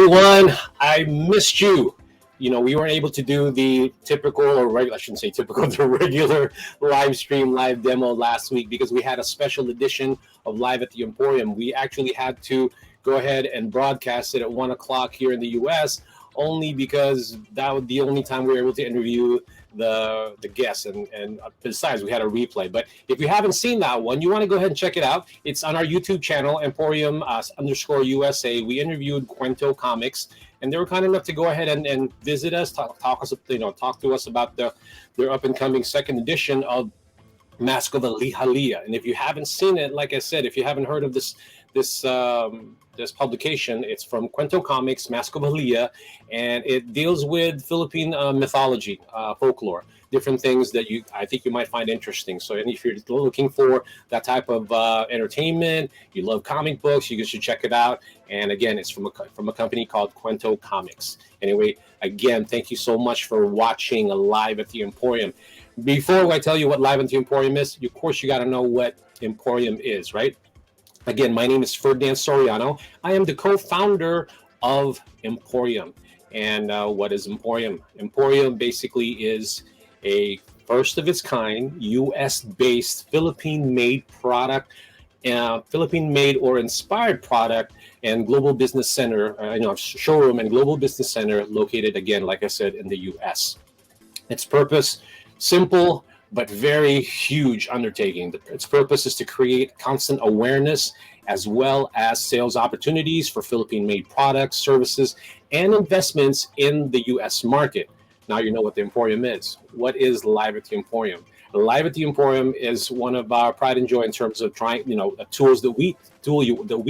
everyone. I missed you. We weren't able to do the typical or regular, I shouldn't say typical, the regular live stream, live demo last week because we had a special edition of Live at the Emporium. We actually had to go ahead and broadcast it at 1 o'clock here in the US, only because that was the only time we were able to interview the guests. And besides, we had a replay. But if you haven't seen that one, you want to go ahead and check it out. It's on our YouTube channel, Emporium underscore USA. We interviewed Cuento Comics, and they were kind enough to go ahead and visit us, talk to us about their up and coming second edition of Mask of Alihalia. And if you haven't seen it, like I said, if you haven't heard of this publication, it's from Cuento Comics, Mask of Alihalia, and it deals with Philippine mythology, folklore, different things that I think you might find interesting. So, and if you're looking for that type of entertainment, you love comic books, you should check it out. And again, it's from a company called Cuento Comics. Anyway, again, thank you so much for watching Live at the Emporium. Before I tell you what Live at the Emporium is, of course, you got to know what Emporium is, right? Again, my name is Ferdinand Soriano. I am the co-founder of Emporium. And what is Emporium? Emporium basically is a first of its kind, US-based, Philippine-made product, Philippine-made or inspired product and global business center, showroom and global business center located, again, like I said, in the US. Its purpose, simple, but very huge undertaking. Its purpose is to create constant awareness as well as sales opportunities for Philippine-made products, services, and investments in the U.S. market. Now you know what the Emporium is. What is Live at the Emporium? Live at the Emporium is one of our pride and joy in terms of trying, tools that we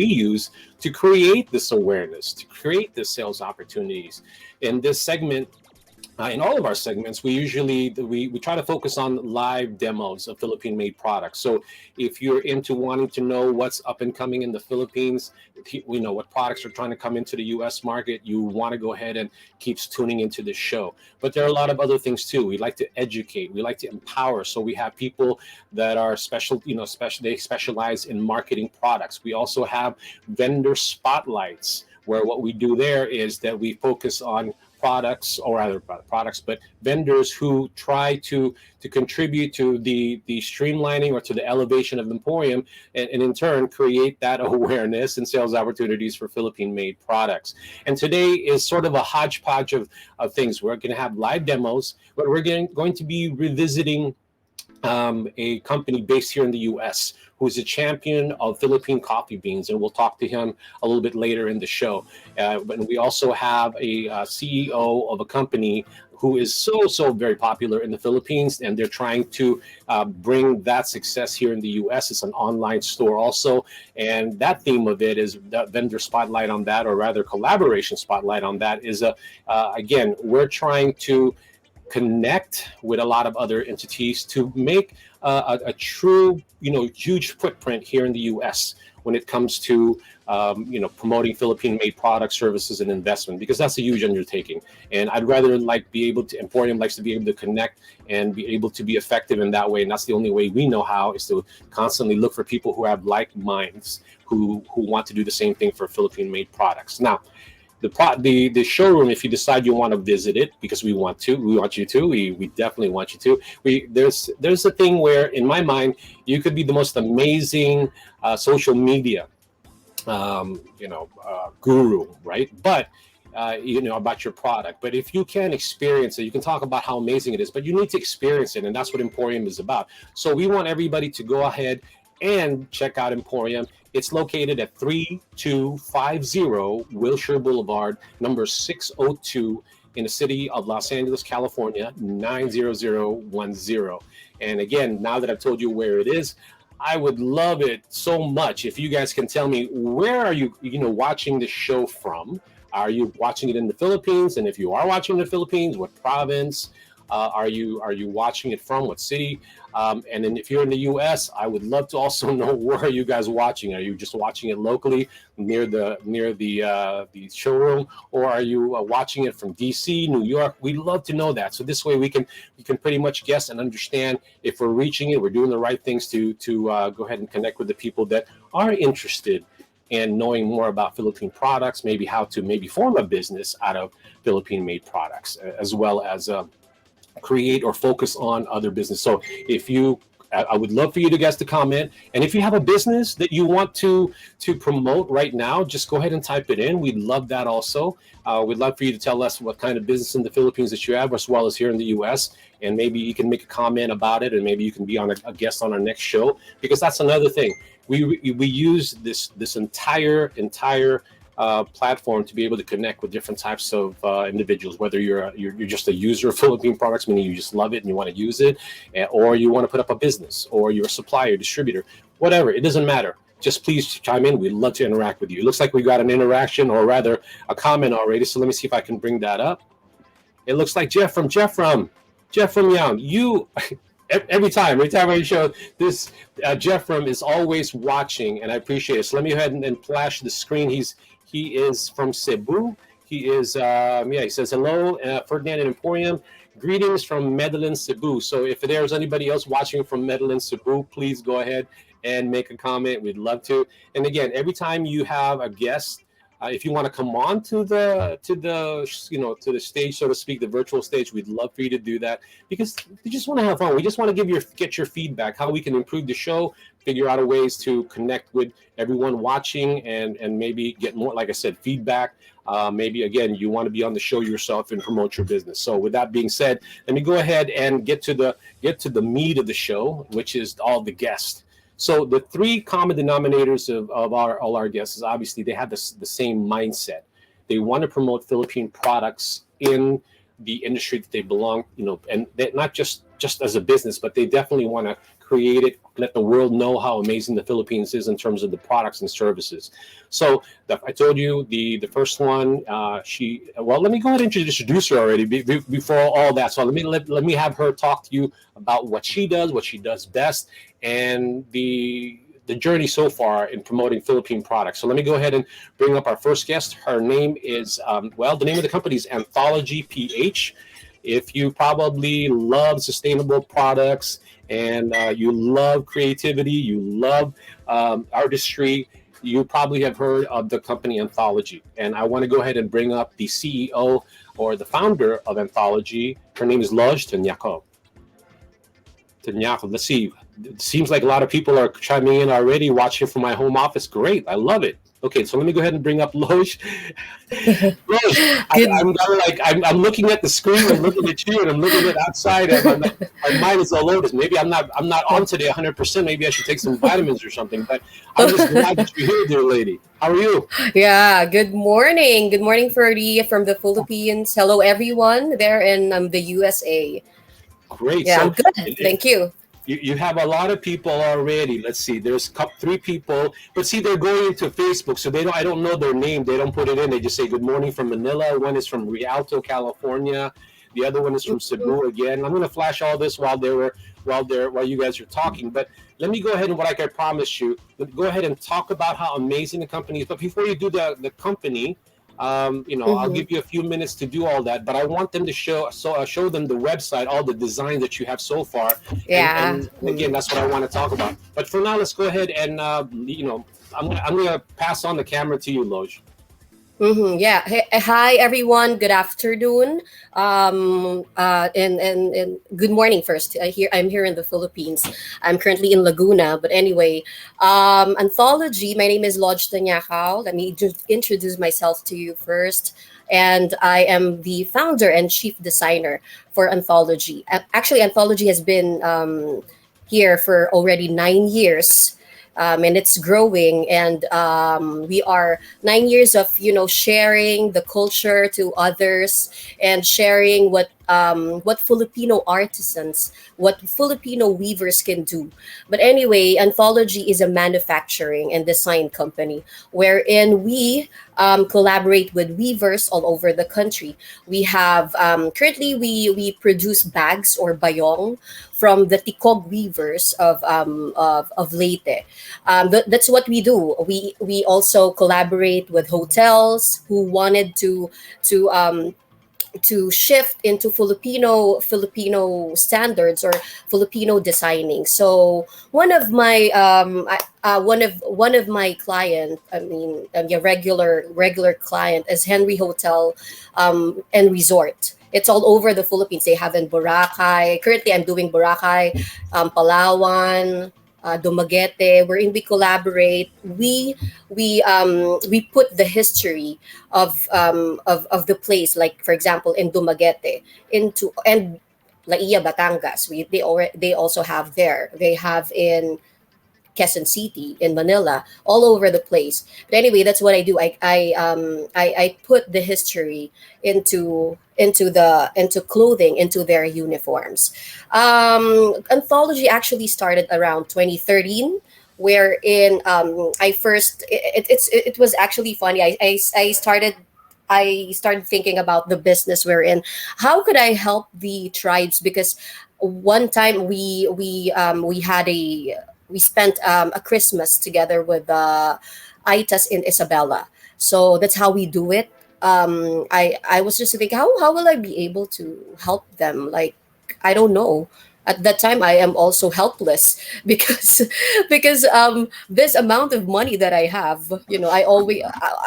use to create this awareness, to create the sales opportunities. In this segment, in all of our segments, we try to focus on live demos of Philippine-made products. So if you're into wanting to know what's up and coming in the Philippines, we know what products are trying to come into the U.S. market, you want to go ahead and keep tuning into this show. But there are a lot of other things too. We like to educate, we like to empower. So we have people that are they specialize in marketing products. We also have vendor spotlights, where what we do there is that we focus on but vendors who try to contribute to the streamlining or to the elevation of Emporium, and in turn create that awareness and sales opportunities for Philippine-made products. And today is sort of a hodgepodge of things. We're going to have live demos, but we're going to be revisiting a company based here in the U.S. who's a champion of Philippine coffee beans, and we'll talk to him a little bit later in the show. But we also have a CEO of a company who is so very popular in the Philippines, and they're trying to bring that success here in the U.S. It's an online store also, and that theme of it is that vendor spotlight on that, or rather collaboration spotlight on that, is again, we're trying to connect with a lot of other entities to make a true, huge footprint here in the U.S. when it comes to, promoting Philippine-made products, services, and investment, because that's a huge undertaking. And I'd rather Emporium likes to be able to connect and be able to be effective in that way. And that's the only way we know how, is to constantly look for people who have like minds, who want to do the same thing for Philippine-made products. Now, the showroom, if you decide you want to visit it, because we want you to, we definitely want you to. There's a thing where, in my mind, you could be the most amazing social media guru, right? But about your product. But if you can experience it, you can talk about how amazing it is, but you need to experience it, and that's what Emporium is about. So we want everybody to go ahead and check out Emporium. It's located at 3250 Wilshire Boulevard, number 602, in the city of Los Angeles, California, 90010. And again, now that I've told you where it is, I would love it so much if you guys can tell me, where are you watching the show from? Are you watching it in the Philippines? And if you are watching in the Philippines, what province are you watching it from? What city? And then if you're in the U.S., I would love to also know, where are you guys watching? Are you just watching it locally near the showroom, or are you watching it from D.C., New York? We'd love to know that. So this way we can pretty much guess and understand if we're reaching it, we're doing the right things to go ahead and connect with the people that are interested and knowing more about Philippine products, maybe how to maybe form a business out of Philippine made products, as well as create or focus on other business. So if you I would love for you to guys to comment, and if you have a business that you want to promote right now, just go ahead and type it in. We'd love that also. We'd love for you to tell us what kind of business in the Philippines that you have, as well as here in the U.S. And maybe you can make a comment about it, and maybe you can be on a guest on our next show, because that's another thing. We use this entire platform to be able to connect with different types of individuals. Whether you're just a user of Philippine products, meaning you just love it and you want to use it, or you want to put up a business, or you're a supplier, distributor, whatever. It doesn't matter. Just please chime in. We'd love to interact with you. It looks like we got an interaction, or rather a comment already. So let me see if I can bring that up. It looks like Jeff from Young. You every time I show this, Jeff from is always watching, and I appreciate it. So let me go ahead and flash the screen. He is from Cebu. He is he says hello, Ferdinand and Emporium. Greetings from Medellin, Cebu. So if there's anybody else watching from Medellin, Cebu, please go ahead and make a comment. We'd love to. And again, every time you have a guest, if you want to come on to the stage, so to speak, the virtual stage, we'd love for you to do that, because we just want to have fun. We just want to get your feedback, how we can improve the show, figure out ways to connect with everyone watching, and maybe get more, like I said, feedback. Maybe again, you want to be on the show yourself and promote your business. So with that being said, let me go ahead and get to the meat of the show, which is all the guests. So the three common denominators of all our guests is obviously they have the same mindset. They want to promote Philippine products in the industry that they belong, and not just as a business, but they definitely want to create it, let the world know how amazing the Philippines is in terms of the products and services. So I told you the first one, let me go ahead and introduce her already before all that. So let me have her talk to you about what she does best, and the journey so far in promoting Philippine products. So let me go ahead and bring up our first guest. Her name is, the name of the company is Anthology PH. If you probably love sustainable products, and you love creativity, you love artistry, you probably have heard of the company Anthology. And I want to go ahead and bring up the CEO, or the founder of Anthology. Her name is Loj Tanyako. Let's see. It seems like a lot of people are chiming in already, watching from my home office. Great. I love it. Okay, so let me go ahead and bring up Loj. Loj, I'm looking at the screen, I'm looking at you, and I'm looking at outside, and my mind is all over this. Maybe I'm not on today 100%. Maybe I should take some vitamins or something. But I'm just glad that you're here, dear lady. How are you? Yeah, good morning. Good morning, Ferdy, from the Philippines. Hello, everyone there in the USA. Great. Yeah, So I'm good. Thank you. you have a lot of people already. Let's see. There's three people, but see, they're going into Facebook, so I don't know their name. They don't put it in. They just say good morning from Manila. One is from Rialto, California. The other one is from Cebu again. I'm going to flash all this while you guys are talking. But let me go ahead and, like I promised you, go ahead and talk about how amazing the company is. But before you do the company, I'll give you a few minutes to do all that, but I want them to show them the website, all the design that you have so far. Yeah. And again, that's what I want to talk about. But for now, let's go ahead and I'm going to pass on the camera to you, Loj. Yeah. Hi, everyone. Good afternoon. And good morning first. I'm here in the Philippines. I'm currently in Laguna. But anyway, Anthology, my name is Loj Tanyakaw. Let me just introduce myself to you first. And I am the founder and chief designer for Anthology. Actually, Anthology has been here for already 9 years. And it's growing, and we are 9 years of sharing the culture to others, and sharing what Filipino artisans, what Filipino weavers can do. But anyway, Anthology is a manufacturing and design company wherein we collaborate with weavers all over the country. We have currently we produce bags or bayong from the Tikog weavers of Leyte. That's what we do. We also collaborate with hotels who wanted to to shift into Filipino standards or Filipino designing. So one of my client, I mean, yeah, regular client is Henry Hotel and Resort. It's all over the Philippines. They have in Boracay. Currently, I'm doing Boracay, Palawan, Dumaguete, wherein we collaborate. We put the history of the place, like for example in Dumaguete, into and Laia Batangas. They also have there. They have in Quezon City, in Manila, all over the place. But anyway, that's what I do. I put the history into clothing, into their uniforms. Anthology actually started around 2013, wherein I first it was actually funny. I started thinking about the business we're in. How could I help the tribes? Because one time we had a we spent a Christmas together with the Aitas in Isabela. So that's how we do it. I was just thinking, how will I be able to help them? Like, I don't know. At that time, I am also helpless because this amount of money that I have, I always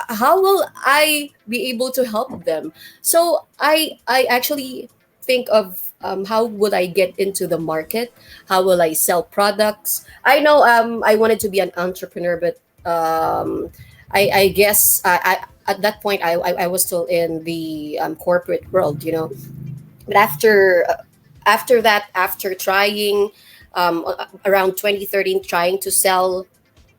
how will I be able to help them? So I actually think of how would I get into the market? How will I sell products? I know I wanted to be an entrepreneur, but I guess at that point I was still in the corporate world, but after that, after trying around 2013, trying to sell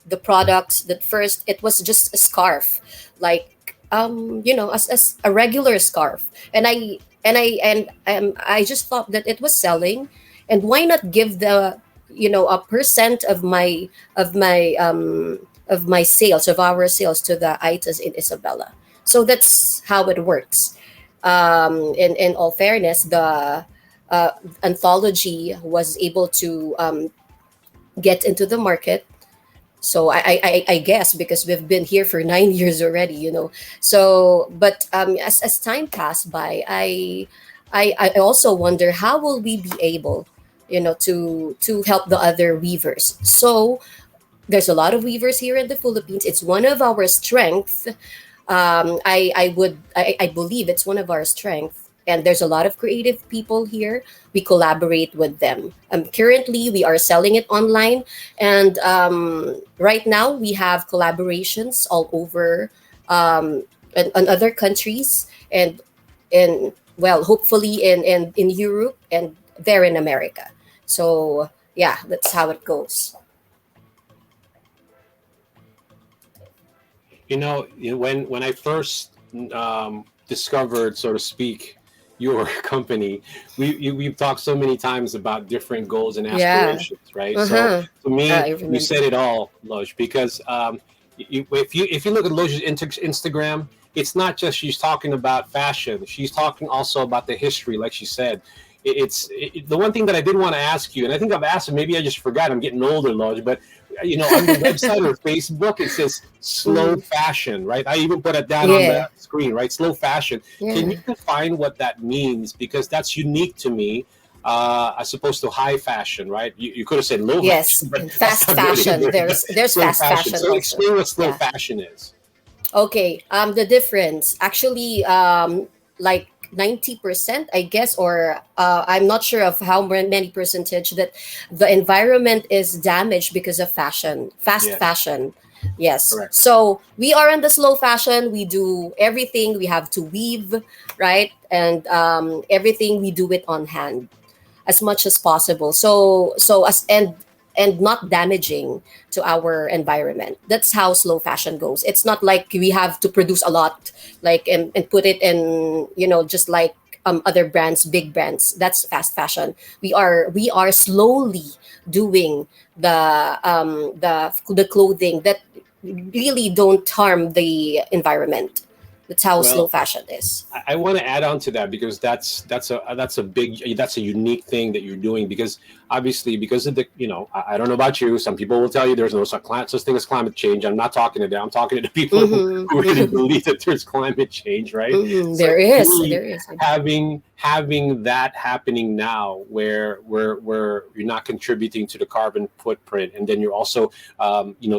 the products, that first it was just a scarf, like as a regular scarf, and I just thought that it was selling, and why not give the a percent of my sales, of our sales, to the Itas in Isabela. So that's how it works. In all fairness, the uh, anthology was able to get into the market. So I guess because we've been here for 9 years already, So, but as time passed by, I also wonder how will we be able, to help the other weavers. So there's a lot of weavers here in the Philippines. It's one of our strengths. I believe it's one of our strengths. And there's a lot of creative people here. We collaborate with them. Currently, we are selling it online, and right now we have collaborations all over in other countries, and well, hopefully in Europe and there in America. So yeah, that's how it goes. When I first discovered, so to speak, your company, we've talked so many times about different goals and Yeah. aspirations, right? So Uh-huh. to me, I you remember. said it all, Loj, because if you look at Loj's Instagram, it's not just she's talking about fashion; she's talking also about the history, like she said. The one thing that I did want to ask you, and I think I've asked, and maybe I just forgot. I'm getting older, Lodge, but on the website or Facebook, it says slow Mm, fashion, right? I even put it down on the yeah. screen, right? Slow fashion. Can you Yeah. define what that means? Because that's unique to me, as opposed to high fashion, right? You could have said low fashion, Yes. but And that's fast not good fashion. either. But There's slow fast fashion. fashion So also. explain what slow Yeah. fashion is. Okay. The difference actually, like 90%, I guess, or I'm not sure of how many percentage that the environment is damaged because of fashion, fast Yes, fashion. Yes. correct. So we are in the slow fashion. We do everything. We have to weave, right? And everything we do it on hand as much as possible. So as and not damaging to our environment. That's how slow fashion goes. It's not like we have to produce a lot, like and put it in, just like other brands, big brands. That's fast fashion. We are slowly doing the clothing that really don't harm the environment. That's how slow Well, fashion is. I want to add on to that because that's a unique thing that you're doing because obviously because of the, I don't know about you. Some people will tell you there's no such thing as climate change. I'm not talking to them. I'm talking to the people who really Mm-hmm. believe that there's climate change, right? Mm-hmm. So There to is. me, There is. having that happening now, where you're not contributing to the carbon footprint, and then you're also,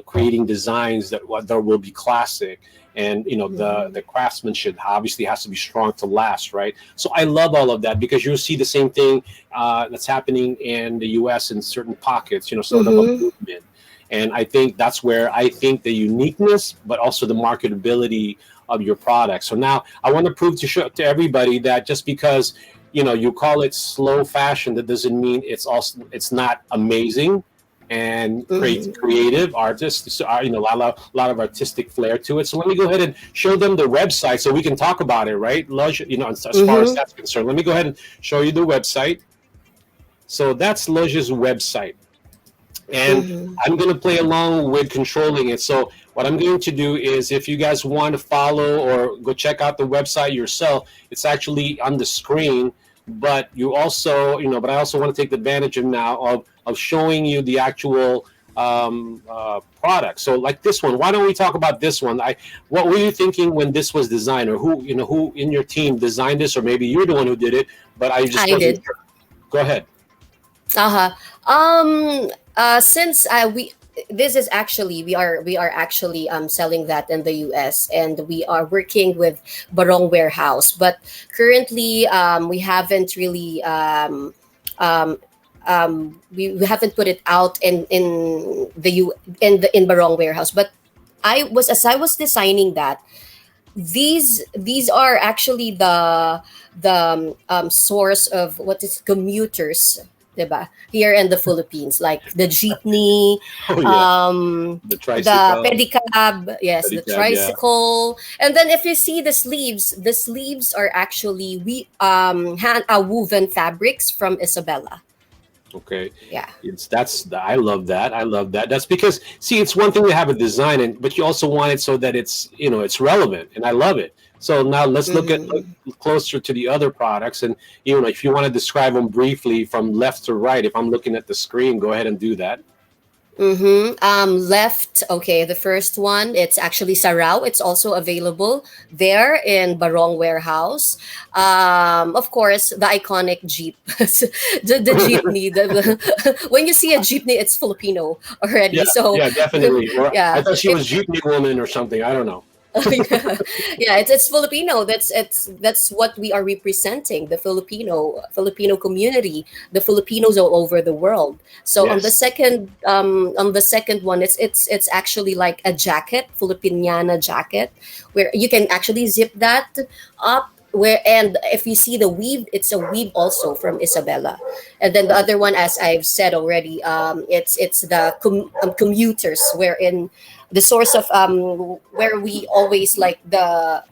creating designs that will be classic, and Mm-hmm. the craftsmanship obviously has to be strong to last, right? So I love all of that because you'll see the same thing that's happening in the U.S. in certain pockets, sort of a Mm-hmm. movement. And I think that's where I think the uniqueness, but also the marketability of your product. So now I want to prove to everybody that just because you call it slow fashion, that doesn't mean it's not amazing and Mm-hmm. creative artists. So, a lot of artistic flair to it. So let me go ahead and show them the website so we can talk about it, right? Lush, as far as Mm-hmm. that's concerned, let me go ahead and show you the website. So that's Lodge's website, and Mm-hmm. I'm going to play along with controlling it. So what I'm going to do is, if you guys want to follow or go check out the website yourself, it's actually on the screen. But you also, but I also want to take advantage of now of showing you the actual product. So like this one, why don't we talk about this one? What were you thinking when this was designed, or who in your team designed this, or maybe you're the one who did it, but I just I wasn't did. sure. Go ahead. Uh-huh. Since we this is actually we are actually selling that in the US, and we are working with Barong Warehouse, but currently we haven't really um, we haven't put it out in Barong Warehouse. But as I was designing that, these are actually the source of what is commuters, diba? Here in the Philippines, like the jeepney, Oh yeah, um, the the tricycle, pedicab, yes, the pedicab, yeah. tricycle, and then if you see the sleeves are actually we hand woven fabrics from Isabella. Okay, Yeah. I love that. I love that. That's because, see, it's one thing to have a design, but you also want it so that it's relevant, and I love it. So now let's look Mm-hmm. closer to the other products, and if you want to describe them briefly from left to right, if I'm looking at the screen, go ahead and do that. Mm-hmm. Left. Okay, the first one. It's actually Sarao. It's also available there in Barong Warehouse. Of course, the iconic jeep, the jeepney. When you see a jeepney, it's Filipino Yeah, already. So, yeah, definitely. Or I yeah, thought she was it's Jeepney woman or something. I don't know. yeah, yeah, it's Filipino. That's what we are representing, the Filipino community, the Filipinos all over the world. So Yes. on the second one, it's actually like a jacket, Filipiniana jacket, where you can actually zip that up. Where, and if you see the weave, it's a weave also from Isabella. And then the other one, as I've said already, it's the commuters, wherein the source of where we always like the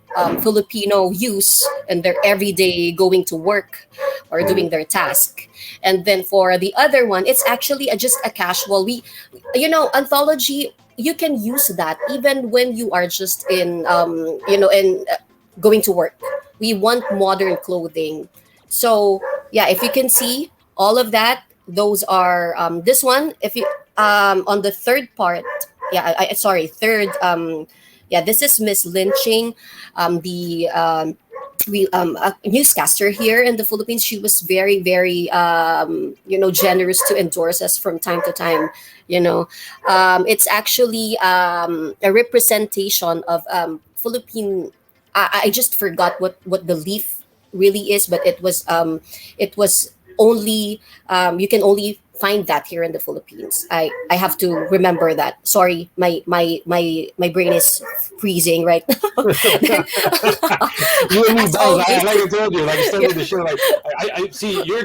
Filipino use and their everyday going to work or Mhm. doing their task. And then for the other one, it's actually just a casual. Anthology. You can use that even when you are just in going to work. We want modern clothing. So yeah, if you can see all of that, those are this one. If you on the third part, yeah, sorry, third. Yeah, this is Miss Lynching, the newscaster here in the Philippines. She was very, very generous to endorse us from time to time. It's actually a representation of Philippine. I just forgot what the leaf really is, but it was only you can only find that here in the Philippines. I have to remember that. Sorry, my brain is freezing right now. You and me As both. always. Like I told you, like I Yeah, started the show. Like I see your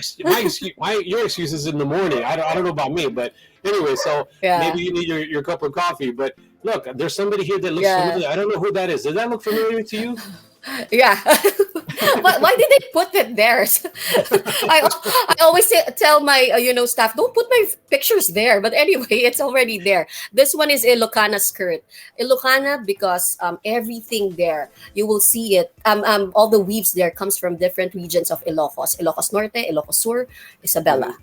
excuse is in the morning. I don't know about me, but anyway. So yeah, maybe you need your cup of coffee. But look, there's somebody here that looks yeah. familiar. I don't know who that is. Does that look familiar to you? Yeah. Why did they put it there? I always tell my staff, don't put my pictures there. But anyway, it's already there. This one is Ilocana skirt. Ilocana because everything there you will see it. All the weaves there comes from different regions of Ilocos. Ilocos Norte, Ilocos Sur, Mhm. Isabela.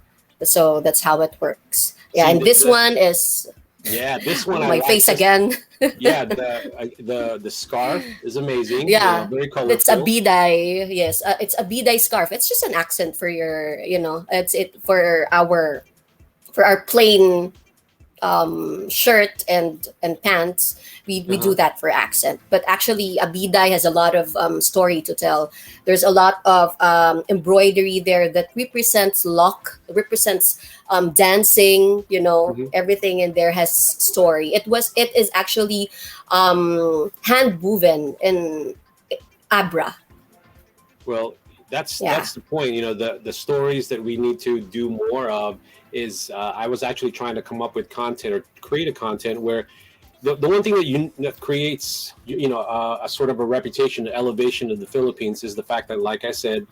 So that's how it works. Yeah, See and this one is yeah, this one I my like face this. again. Yeah, the scarf is amazing. You know, Yeah, very it's a colorful. biday. Yes, it's a biday scarf. It's just an accent for your, it's it for our plain shirt and pants. We do Uh-huh. that for accent, but actually abida has a lot of story to tell. There's a lot of embroidery there that represents dancing, Hmm. everything in there has story. It is actually hand woven in abra. Well, Yeah. that's the point. You know, the stories that we need to do more of is I was actually trying to come up with content or create a content where the one thing that creates a sort of a reputation, an elevation of the Philippines is the fact that, like I said,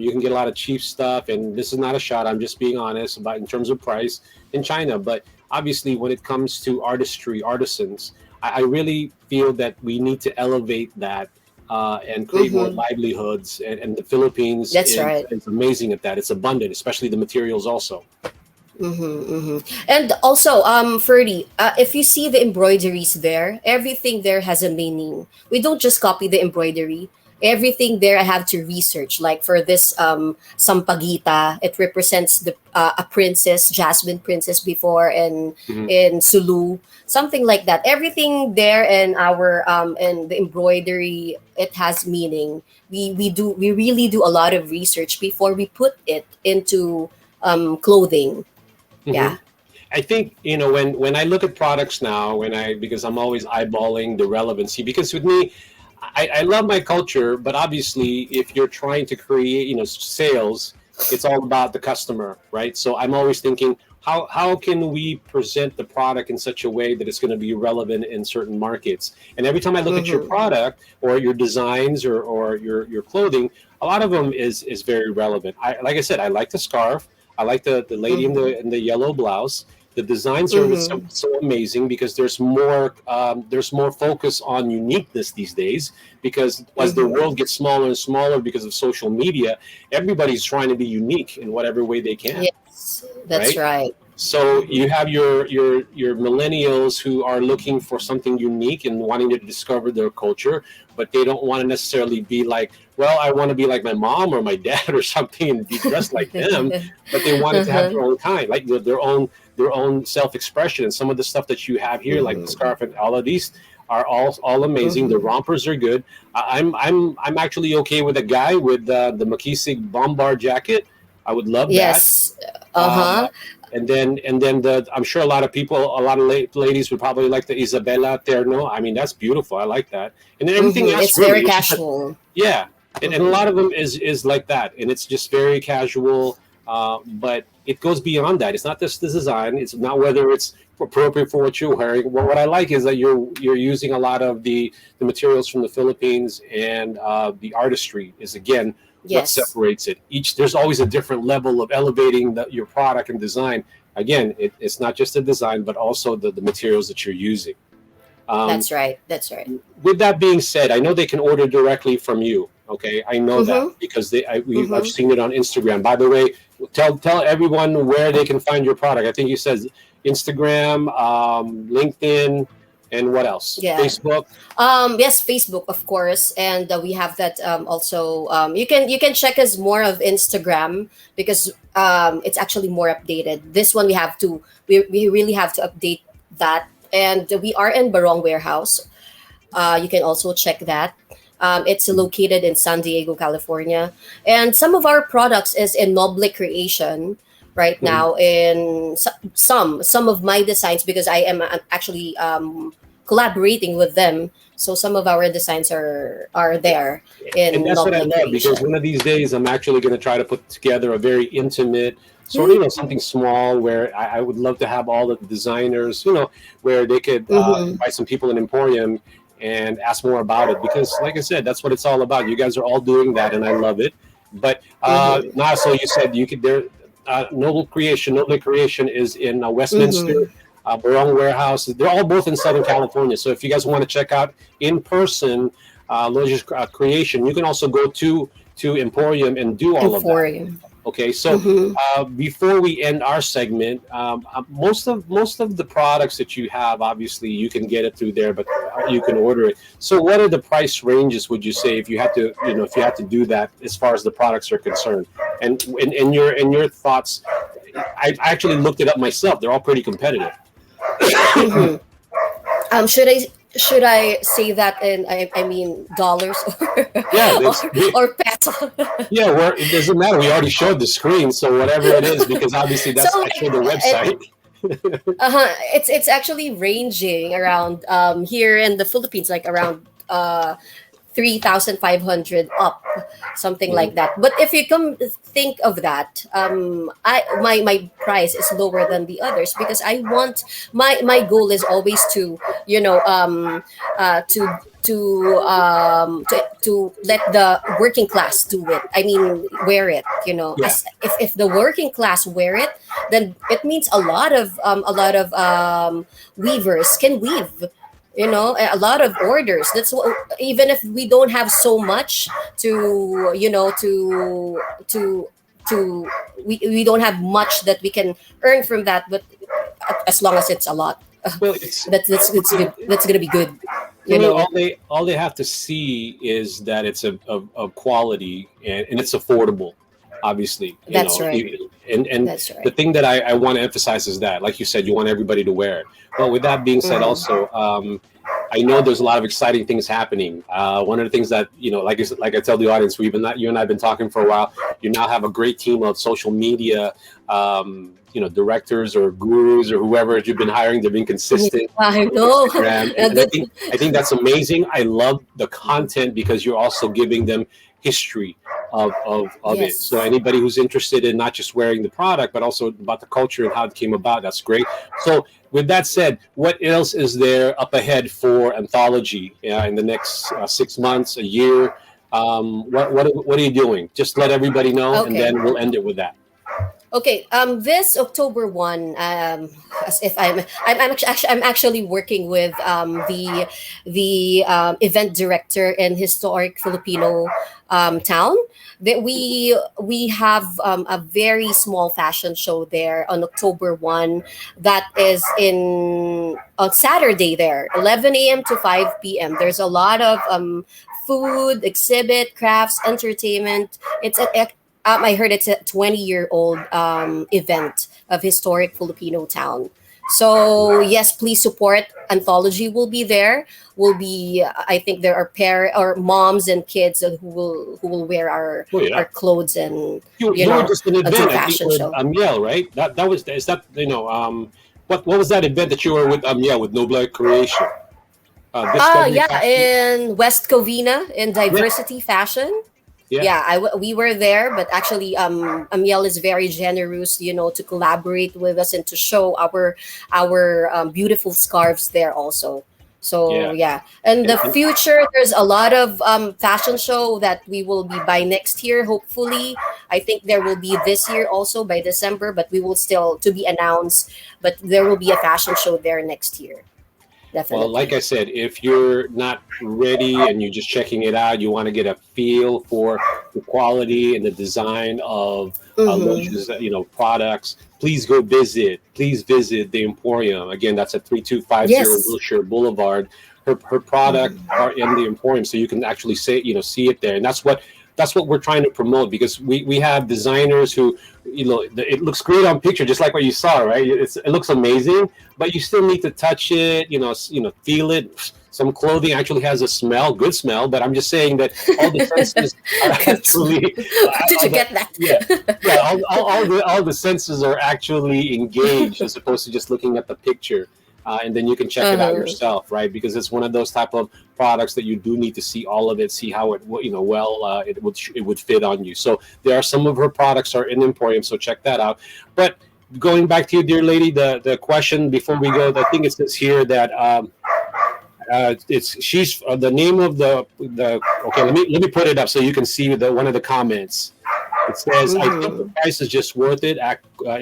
you can get a lot of cheap stuff, and this is not a shot. I'm just being honest about in terms of price in China. But obviously, when it comes to artistry, artisans, I really feel that we need to elevate that and create more Mm-hmm. livelihoods. And the Philippines That's right. is amazing at that. It's abundant, especially the materials also. Mm-hmm, mm-hmm. And also, Ferdy, if you see the embroideries there, everything there has a meaning. We don't just copy the embroidery. Everything there I have to research. Like for this sampagita, it represents the a princess, Jasmine princess before, and Mhm. in Sulu, something like that. Everything there and our and the embroidery, it has meaning. We really do a lot of research before we put it into clothing. Hmm. Yeah. I think when I look at products now, when I because I'm always eyeballing the relevancy. Because with me, I love my culture, but obviously, if you're trying to create sales, it's all about the customer, right? So I'm always thinking, how can we present the product in such a way that it's going to be relevant in certain markets? And every time I look at your Mm-hmm. product or your designs or your clothing, a lot of them is very relevant. Like I said, I like the scarf. I like the lady in Mm-hmm. the yellow blouse. The designs are Mm-hmm. so amazing because there's more focus on uniqueness these days. Because as the Mm-hmm. world gets smaller and smaller because of social media, everybody's trying to be unique in whatever way they can, Yes, that's right? right. So Mm-hmm. you have your millennials who are looking for something unique and wanting to discover their culture, but they don't want to necessarily be like, well, I want to be like my mom or my dad or something and be dressed like them, but they wanted to have Uh-huh. their own kind, like their own self-expression. And some of the stuff that you have here, like the Mm-hmm. scarf and all of these, are all amazing. The Mm-hmm. rompers are good. I'm actually okay with a guy with the Makisig bombar jacket. I would love that. Yes. Uh, Uh-huh. and then I'm sure a lot of ladies would probably like the Isabella Terno. I mean, that's beautiful. I like that. And then everything Mm-hmm. else It's very really, it's just that, casual. yeah. And a Mm-hmm. lot of them is like that, and it's just very casual. But it goes beyond that. It's not just the design. It's not whether it's appropriate for what you're wearing. Well, what I like is that you're using a lot of the materials from the Philippines, and the artistry is again what Yes, separates it. There's always a different level of elevating your product and design. Again, it's not just the design, but also the materials that you're using. Um, that's right. That's right. with that being said, I know they can order directly from you. Okay, I know that Mm-hmm. because I've Mm-hmm. seen it on Instagram. By the way, tell everyone where they can find your product. I think you said Instagram, LinkedIn, and what else? Yeah. Facebook. Yes, Facebook, of course, and we have that also. You can check us more of Instagram because it's actually more updated. This one we really have to update that, and we are in Barong Warehouse. You can also check that. It's located in San Diego, California, and some of our products is in Noble Creation right Mhm. now. In some of my designs, because I am actually collaborating with them, so some of our designs are there And in that's what I Noble love, because one Creation. of these days I'm actually going to try to put together a very intimate sort of something small where I would love to have all of the designers, where they could Mm-hmm. invite some people in Emporium and ask more about it, because like I said, that's what it's all about. You guys are all doing that, and I love it. But Mm-hmm. now, so you said you could there. Noble Creation is in Westminster, Mm-hmm. Barong Warehouse. They're all both in Southern California. So if you guys want to check out in person Logi's creation, you can also go to Emporium and do all of that. Emporium. Okay, so Mm-hmm. before we end our segment, most of the products that you have, obviously, you can get it through there, but you can order it. So, what are the price ranges? Would you say if you had to, if you had to do that as far as the products are concerned? And in your thoughts, I actually looked it up myself. They're all pretty competitive. Mm-hmm. Should I say that in I mean dollars Yeah, or it's or peso? yeah. It doesn't matter. We already showed the screen, so whatever it is, because obviously So I showed the website. it's actually ranging around here in the Philippines, like around 3,500 up, something like Mhm. that. But if you come think of that, I my price is lower than the others because I want my goal is always to you know to let the working class do it. I mean, wear it. Yeah. As if the working class wear it, then it means a lot of weavers can weave. A lot of orders. That's what, even if we don't have so much to to to we don't have much that we can earn from that, but as long as it's a lot, Well, it's that's good. That's gonna be good. to You me, know. all they have to see is that it's a quality, and it's affordable. Obviously, That's right. and That's the right. thing that I want to emphasize is that, like you said, you want everybody to wear it. But with that being said, Mm-hmm. also, I know there's a lot of exciting things happening. One of the things that, like I tell the audience, you and I have been talking for a while. You now have a great team of social media, directors or gurus or whoever you've been hiring. They've been Yeah, consistent I on know. Instagram, and, And and I that, think I think that's amazing. I love the content because you're also giving them history of it. So yes. anybody who's interested in not just wearing the product, but also about the culture and how it came about, that's great. So with that said, what else is there up ahead for Anthology in the next 6 months, a year? What are you doing? Just let everybody know, and Okay. then we'll end it with that. Okay. This October 1, as if I'm actually working with the event director in historic Filipino town. That we have a very small fashion show there on October 1. That is in on Saturday there, 11 a.m. to 5 p.m. There's a lot of food, exhibit, crafts, entertainment. I heard it's a 20-year-old event of historic Filipino town. So yes, please support. Anthology will be there. Will be. I think there are or moms and kids who will wear our Oh yeah, our clothes and you were just an do event, I think, fashion with show. Amiel, right? That was is that what was that event that you were with Amiel with Noble Creation? Discovery Yeah, Fashion. in West Covina in Yeah, diversity fashion. yeah. Yeah, we were there, but actually, Amiel is very generous, to collaborate with us and to show our beautiful scarves there also. So Yeah. yeah, in the And future, there's a lot of fashion show that we will be by next year. Hopefully, I think there will be this year also by December, but we will still to be announced. But there will be a fashion show there next year, well, like definitely. I said, if you're not ready and you're just checking it out, you want to get a feel for the quality and the design of Mm-hmm. Loja's, products. Please go visit. Please visit the Emporium. Again, that's at 3250 Yes. Wilshire Boulevard. Her product Mm-hmm. are in the Emporium, so you can actually see it there, and that's what we're trying to promote, because we have designers who, it looks great on picture, just like what you saw, right? It looks amazing, but you still need to touch it, feel it. Some clothing actually has a smell, good smell, but I'm just saying that all the senses are Good smell. actually, Did all you the, get yeah, that? yeah, all the senses are actually engaged, as opposed to just looking at the picture. And then you can check it out Uh-huh. yourself, right? Because it's one of those type of products that you do need to see all of it, see how it, it would fit on you. So there are some of her products are in Emporium, so check that out. But going back to you, dear lady, the question before we go, I think it says here that it's she's the name of the. Okay, let me put it up so you can see the one of the comments. It says, "I think the Mm-hmm. price is just worth it.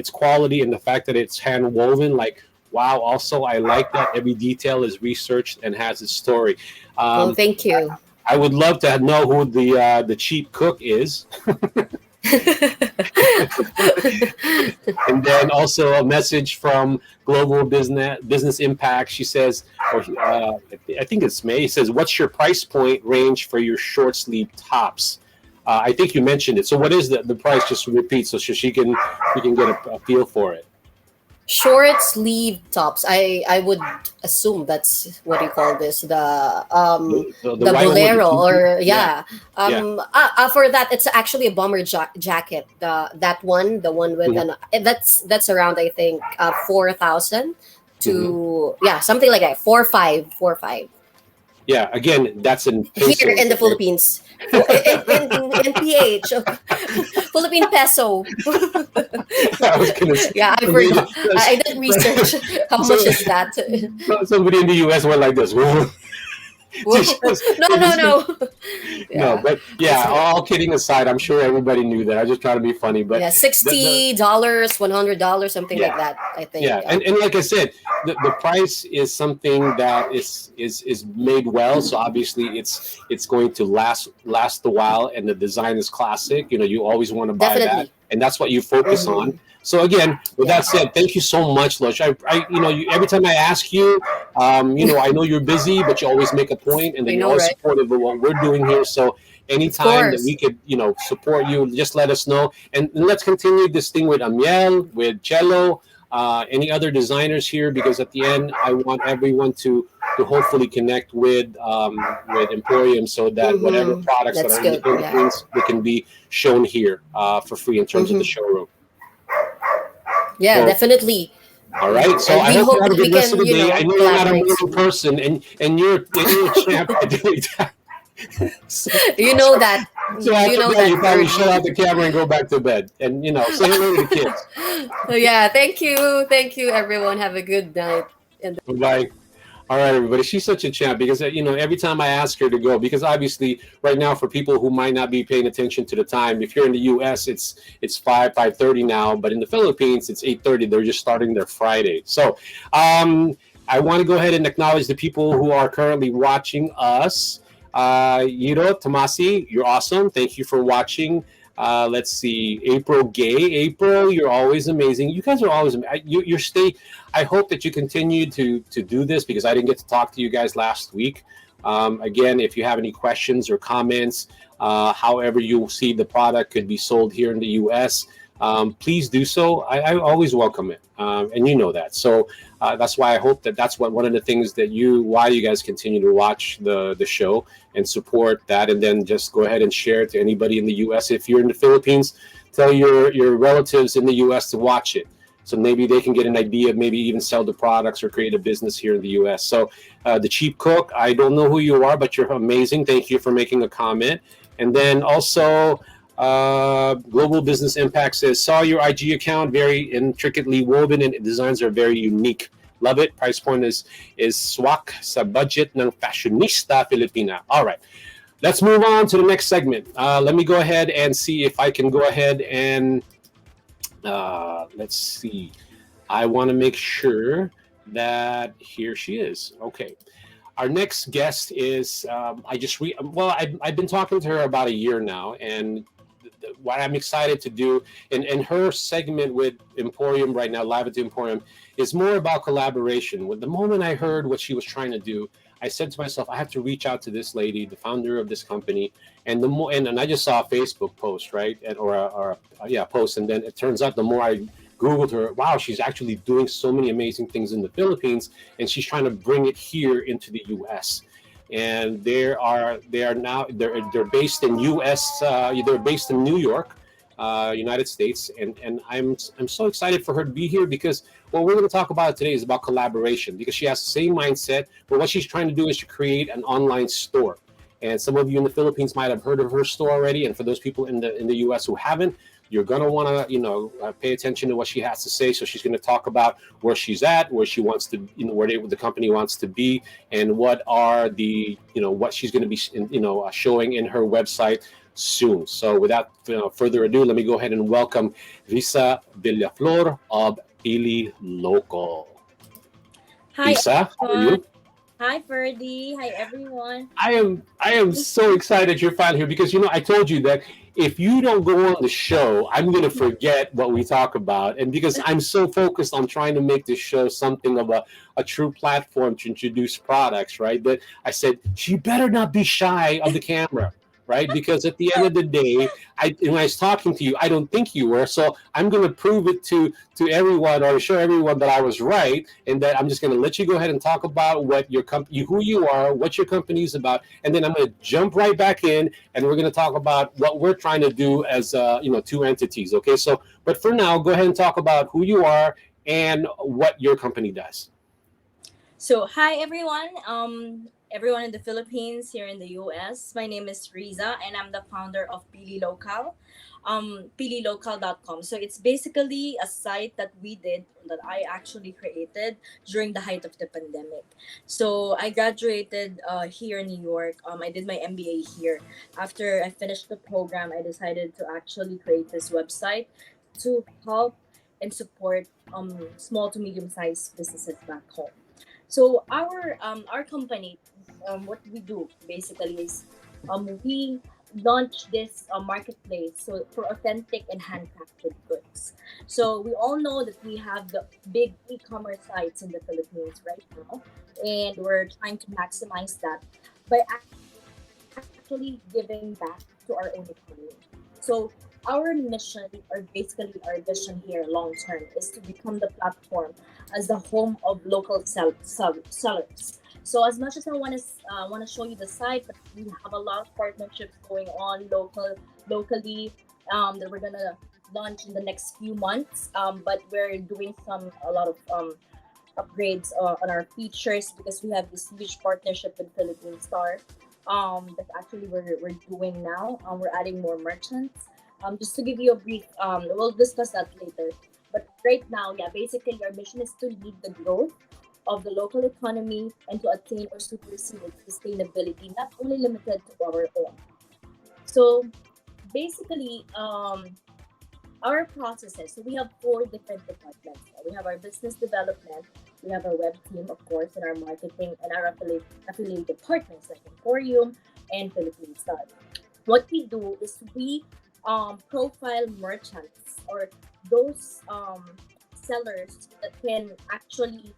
Its quality and the fact that it's hand woven. Like, wow. Also, I like that every detail is researched and has its story." Oh, Um, thank you. I would love to know who the cheap cook is. And then also a message from Global Business Impact. She says, or I think it's May. It says, "What's your price point range for your short sleeve tops?" I think you mentioned it. So what is the price? Just repeat so she can we can get a feel for it. Short sleeve tops. I would assume that's what do you call this, The the white one with the bolero, tutu? or Yeah, yeah. yeah. For that, it's actually a bomber jacket. The one with Mhm, an that's around, I think, 4,000 mhm. to, yeah, something like that, 4 5 4 5 Yeah, again, that's in here in pesos, the okay? Philippines. In PH, Philippine peso. I was gonna say Yeah, I somebody, forgot. I didn't research how much so, is that. somebody in the US went like this. Whoa. No, It no, just no. no, Yeah, but it's yeah, all kidding aside, I'm sure everybody knew that. I was just trying to be funny, but yeah, the $60, $100, something like yeah, that, I think. yeah, and like I said, the price is something that is made well. So obviously, it's going to last a while, and the design is classic. You know, you always want to buy that, Definitely. and that's what you focus on. Hmm. So again, with Yeah, that said, thank you so much, Lush. Every time I ask you, I know you're busy, but you always make a point, and then I you're know, always right? supportive of what we're doing here. So Of anytime that we course. could, support you, just let us know, and let's continue this thing with Amiel, with Cello, any other designers here, because at the end I want everyone to hopefully connect with Emporium so that whatever Hmm. products that That's are in the good. Yeah. Philippines they can be shown here for free in terms of the Hmm. showroom. Yeah, So definitely. all right, so And I we hope you hope have a that we good rest of can, the day. I know you're not a collaborate morning soon. person, and you're a champ at doing that. so, You know so that. so You after know that, that, you probably shut Fergie. out the camera and go back to bed, and say hello to the kids. Yeah, thank you. Thank you, everyone. Have a good night. And Bye. All right, everybody. She's such a champ because every time I ask her to go, because obviously right now for people who might not be paying attention to the time, if you're in the U.S., it's 5:30 now, but in the Philippines it's 8:30. They're just starting their Friday. So, I want to go ahead and acknowledge the people who are currently watching us. Yiro Tomasi, you're awesome. Thank you for watching. Let's see, April Gay. April, you're always amazing. You guys are always you're stay. I hope that you continue to do this because I didn't get to talk to you guys last week. Again, if you have any questions or comments, however you see the product could be sold here in the U.S., please do so. I always welcome it, and you know that. So that's why I hope that that's one of the things that why you guys continue to watch the show and support that, and then just go ahead and share it to anybody in the U.S. If you're in the Philippines, tell your relatives in the U.S. to watch it. So maybe they can get an idea of maybe even sell the products or create a business here in the U.S. So the Cheap Cook, I don't know who you are, but you're amazing. Thank you for making a comment. And then also Global Business Impact says, saw your IG account, very intricately woven and designs are very unique. Love it. Price point is swak sa budget ng fashionista Filipina. All right. Let's move on to the next segment. Let me go ahead and see if I can go ahead and let's see. I want to make sure that here she is. Okay. Our next guest is I've been talking to her about a year now, and what I'm excited to do in her segment with Emporium right now, live at the Emporium, is more about collaboration. With the moment I heard what she was trying to do, I said to myself, I have to reach out to this lady, the founder of this company, and the more and I just saw a Facebook post, right, or post, and then it turns out the more I Googled her, wow, she's actually doing so many amazing things in the Philippines, and she's trying to bring it here into the U.S. And they're based in U.S. They're based in New York, United States, and I'm so excited for her to be here because what we're going to talk about today is about collaboration because she has the same mindset, but what she's trying to do is to create an online store. And some of you in the Philippines might have heard of her store already, and for those people in the U.S. who haven't, you're going to want to pay attention to what she has to say. So she's going to talk about where she's at, where she wants to, where the company wants to be, and what are what she's going to be showing in her website soon. So without further ado, let me go ahead and welcome Risa Villaflor of Pili Local. Hi Risa, how are everyone. you? Hi, Ferdy. Hi, everyone. I am so excited you're finally here because I told you that if you don't go on the show, I'm gonna forget what we talk about, and because I'm so focused on trying to make this show something of a true platform to introduce products, right? That I said she better not be shy of the camera. Right, because at the end of the day, when I was talking to you, I don't think you were. So I'm going to prove it to everyone, or show everyone that I was right, and that I'm just going to let you go ahead and talk about what your company, who you are, what your company is about, and then I'm going to jump right back in, and we're going to talk about what we're trying to do as two entities. Okay, so but for now, go ahead and talk about who you are and what your company does. So, hi, everyone. Everyone in the Philippines, here in the US. My name is Riza, and I'm the founder of Pili Local, pililocal.com. So, it's basically a site that we did, that I actually created during the height of the pandemic. So, I graduated here in New York. I did my MBA here. After I finished the program, I decided to actually create this website to help and support small to medium sized businesses back home. So our company, what we do basically is we launch this marketplace so for authentic and handcrafted goods. So we all know that we have the big e-commerce sites in the Philippines right now, and we're trying to maximize that by actually giving back to our own economy. So our mission, or basically our vision here long term, is to become the platform as the home of local sellers. So as much as I want to show you the site, but we have a lot of partnerships going on locally that we're gonna launch in the next few months. But we're doing a lot of upgrades on our features because we have this huge partnership with Philippine Star. That actually we're doing now. We're adding more merchants. Just to give you a brief, we'll discuss that later. But right now, yeah, basically our mission is to lead the growth of the local economy and to attain or supersede its sustainability, not only limited to our own. So basically, our processes. So we have four different departments. We have our business development, we have our web team, of course, and our marketing and our affiliated partners like Emporium and Philippine Star. What we do is we profile merchants or those sellers that can actually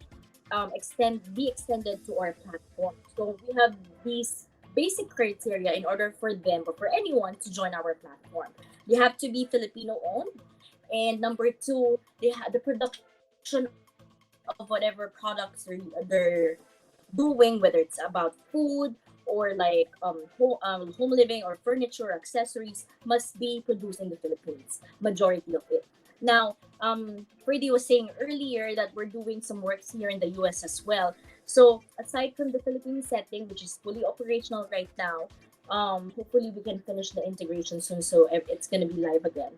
be extended to our platform. So we have these basic criteria in order for them or for anyone to join our platform. They have to be Filipino owned, and number two, the production of whatever products they're doing, whether it's about food or like home living or furniture accessories, must be produced in the Philippines. Majority of it. Now, Freddie was saying earlier that we're doing some works here in the US as well. So aside from the Philippine setting, which is fully operational right now, hopefully we can finish the integration soon, so it's gonna be live again.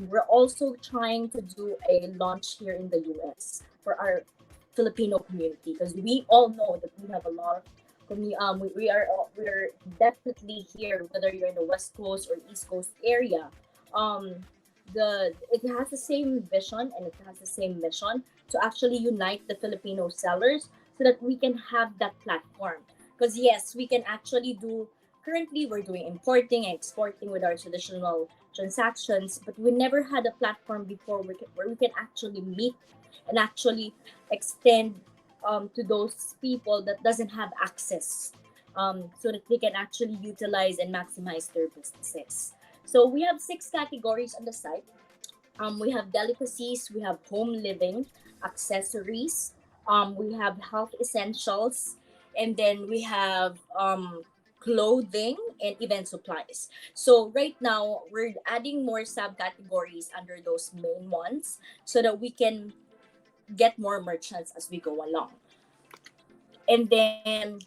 We're also trying to do a launch here in the US for our Filipino community because we all know that we have a lot of we're definitely here, whether you're in the West Coast or East Coast area. Um, the it has the same vision and it has the same mission to actually unite the Filipino sellers so that we can have that platform. Because yes, we can actually do. Currently, we're doing importing and exporting with our traditional transactions, but we never had a platform before where we can actually meet and actually extend to those people that doesn't have access, so that they can actually utilize and maximize their businesses. So we have six categories on the site. We have delicacies, we have home living, accessories, we have health essentials, and then we have clothing and event supplies. So right now we're adding more subcategories under those main ones so that we can get more merchants as we go along. And then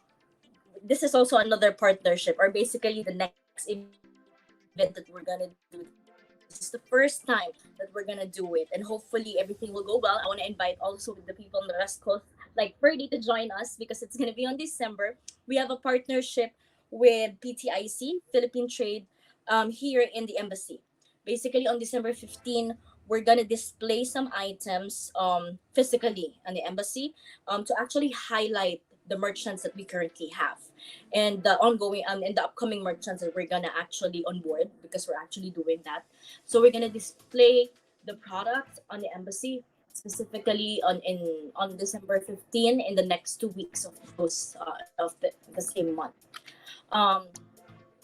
this is also another partnership, or basically the next event that we're gonna do. This is the first time that we're gonna do it, and hopefully everything will go well. I want to invite also the people on the West Coast, like Ferdy, to join us because it's gonna be on December. We have a partnership with PTIC, Philippine Trade, here in the embassy. Basically, on December 15, we're gonna display some items physically on the embassy to actually highlight the the merchants that we currently have, and the ongoing and the upcoming merchants that we're gonna actually onboard, because we're actually doing that. So we're gonna display the products on the embassy, specifically on December 15, in the next 2 weeks of those of the same month. Um,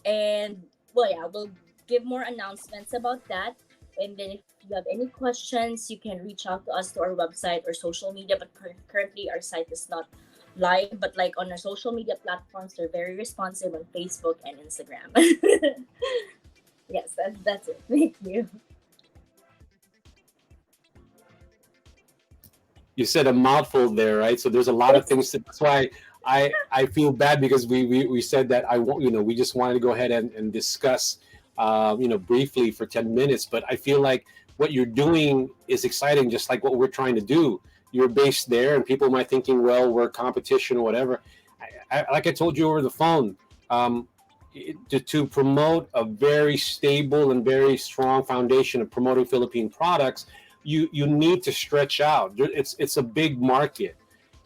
and well, yeah, we'll give more announcements about that. And then if you have any questions, you can reach out to us to our website or social media. But currently, our site is not live. But like on our social media platforms, they're very responsive on Facebook and Instagram. Yes, that's it. Thank you. You said a mouthful there, right? So there's a lot of things. That's why I feel bad because we said that I won't. We just wanted to go ahead and discuss, briefly for 10 minutes. But I feel like what you're doing is exciting, just like what we're trying to do. You're based there, and people might thinking, well, we're competition or whatever. Like I told you over the phone, to promote a very stable and very strong foundation of promoting Philippine products, you need to stretch out. It's a big market,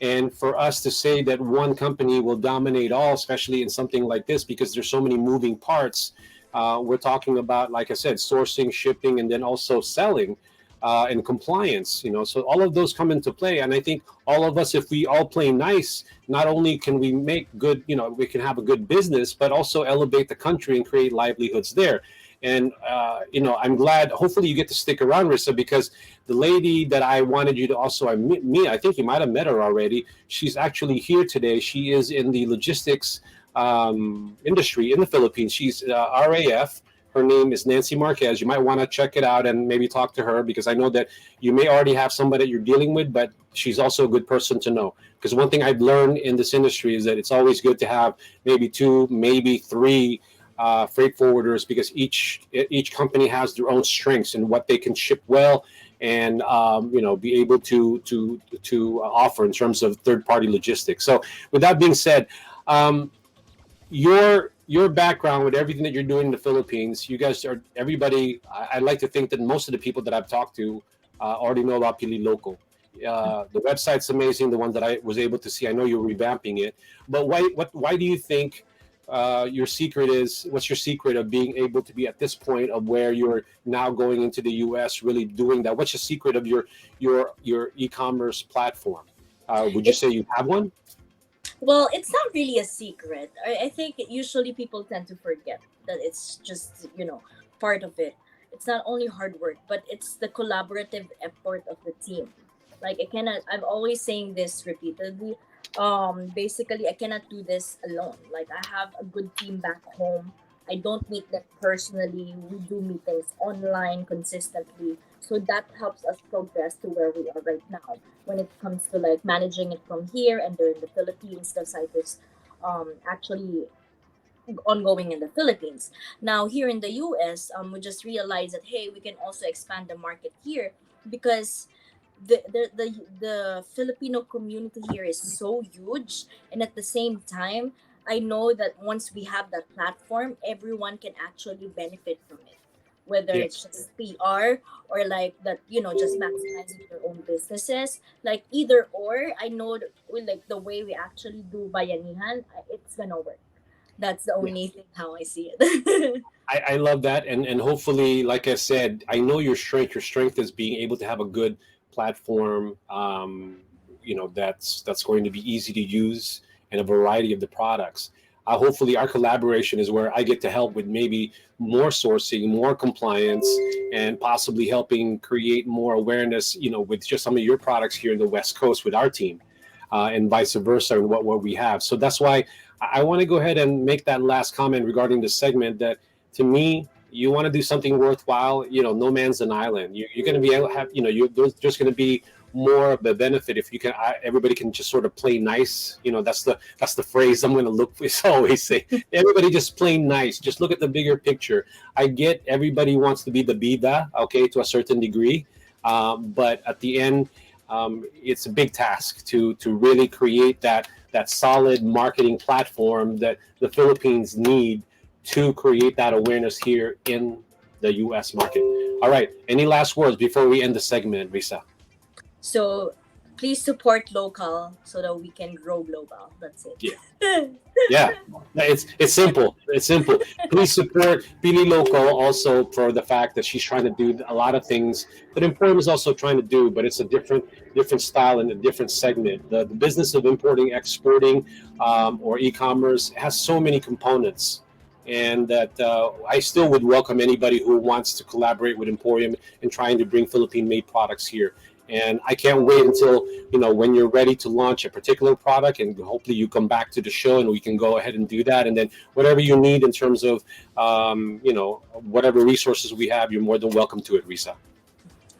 and for us to say that one company will dominate all, especially in something like this, because there's so many moving parts. We're talking about, like I said, sourcing, shipping, and then also selling. And compliance, so all of those come into play. And I think all of us, if we all play nice, not only can we make good, we can have a good business, but also elevate the country and create livelihoods there. And I'm glad. Hopefully, you get to stick around, Rissa, because the lady that I wanted you to also meet, I think you might have met her already. She's actually here today. She is in the logistics industry in the Philippines. She's RAF. Her name is Nancy Marquez. You might want to check it out and maybe talk to her, because I know that you may already have somebody that you're dealing with, but she's also a good person to know. Because one thing I've learned in this industry is that it's always good to have maybe two, maybe three freight forwarders, because each company has their own strengths and what they can ship well, and be able to offer in terms of third party logistics. So with that being said, your background with everything that you're doing in the Philippines, you guys are everybody. I like to think that most of the people that I've talked to already know about Pili Local. The website's amazing. The one that I was able to see, I know you're revamping it. But why do you think your secret is? What's your secret of being able to be at this point of where you're now going into the U.S. really doing that? What's the secret of your e-commerce platform? Would you say you have one? Well, it's not really a secret. I think usually people tend to forget that it's just, part of it. It's not only hard work, but it's the collaborative effort of the team. Like I'm always saying this repeatedly. Basically, I cannot do this alone. Like, I have a good team back home. I don't meet them personally. We do meetings online consistently. So that helps us progress to where we are right now. When it comes to like managing it from here, and they're in the Philippines, the site is actually ongoing in the Philippines. Now here in the US, we just realized that hey, we can also expand the market here, because the Filipino community here is so huge, and at the same time, I know that once we have that platform, everyone can actually benefit from it. Whether it's Yes. just PR, or like that, just maximizing your own businesses, like either or, I know that with like the way we actually do bayanihan, it's gonna work. That's the Yeah. only thing how I see it. I love that, and hopefully, like I said, I know your strength. Your strength is being able to have a good platform. That's going to be easy to use, and a variety of the products. Hopefully, our collaboration is where I get to help with maybe more sourcing, more compliance, and possibly helping create more awareness. With just some of your products here in the West Coast with our team, and vice versa, and what we have. So that's why I want to go ahead and make that last comment regarding the segment that to me, you want to do something worthwhile, no man's an island. You're going to be able to have, there's just going to be more of the benefit if you can. Everybody can just sort of play nice. That's the phrase I'm going to look for. Always say everybody just play nice. Just look at the bigger picture. I get everybody wants to be the bida, okay, to a certain degree, but at the end, it's a big task to really create that solid marketing platform that the Philippines need to create that awareness here in the U.S. market. All right. Any last words before we end the segment, Risa? So please support local so that we can grow global. That's Yeah. it. Yeah, it's simple. It's simple. Please support Pili Loco also for the fact that she's trying to do a lot of things that Emporium is also trying to do, but it's a different style and a different segment. The business of importing, exporting, or e-commerce has so many components, and that I still would welcome anybody who wants to collaborate with Emporium in trying to bring Philippine-made products here. And I can't wait until when you're ready to launch a particular product, and hopefully you come back to the show and we can go ahead and do that. And then whatever you need in terms of whatever resources we have, you're more than welcome to it, Risa.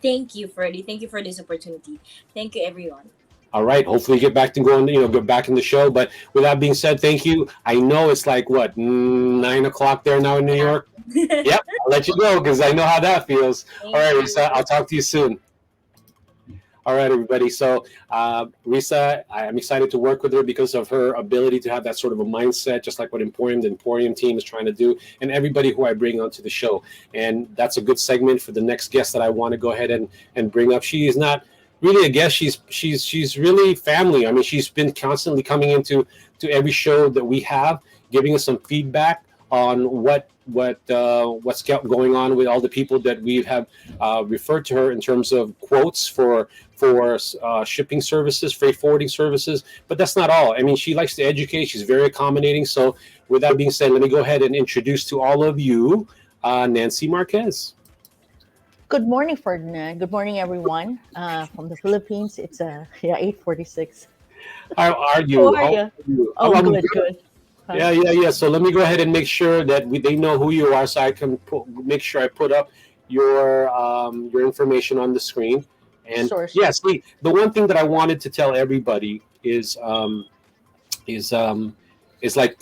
Thank you, Freddie. Thank you for this opportunity. Thank you, everyone. All right. Hopefully get back to going, get back in the show. But with that being said, thank you. I know it's like what, 9 o'clock there now in New Yeah. York. Yep. I'll let you go because I know how that feels. All Thank right, you. Risa. I'll talk to you soon. All right, everybody. So, Risa, I'm excited to work with her because of her ability to have that sort of a mindset, just like what the Emporium team is trying to do, and everybody who I bring onto the show. And that's a good segment for the next guest that I want to go ahead and bring up. She is not really a guest. She's really family. I mean, she's been constantly coming into every show that we have, giving us some feedback on what's going on with all the people that we have referred to her in terms of quotes for shipping services, freight forwarding services. But that's not all. I mean, she likes to educate. She's very accommodating. So, with that being said, let me go ahead and introduce to all of you Nancy Marquez. Good morning, Ferdinand. Good morning, everyone. From the Philippines, it's 8:46. How are How you? are How are you? you? Oh, I'm good, good. good. Huh? Yeah. So let me go ahead and make sure that they know who you are, so I can make sure I put up your information on the screen. And Sure, yeah, sure. see, the one thing that I wanted to tell everybody is is like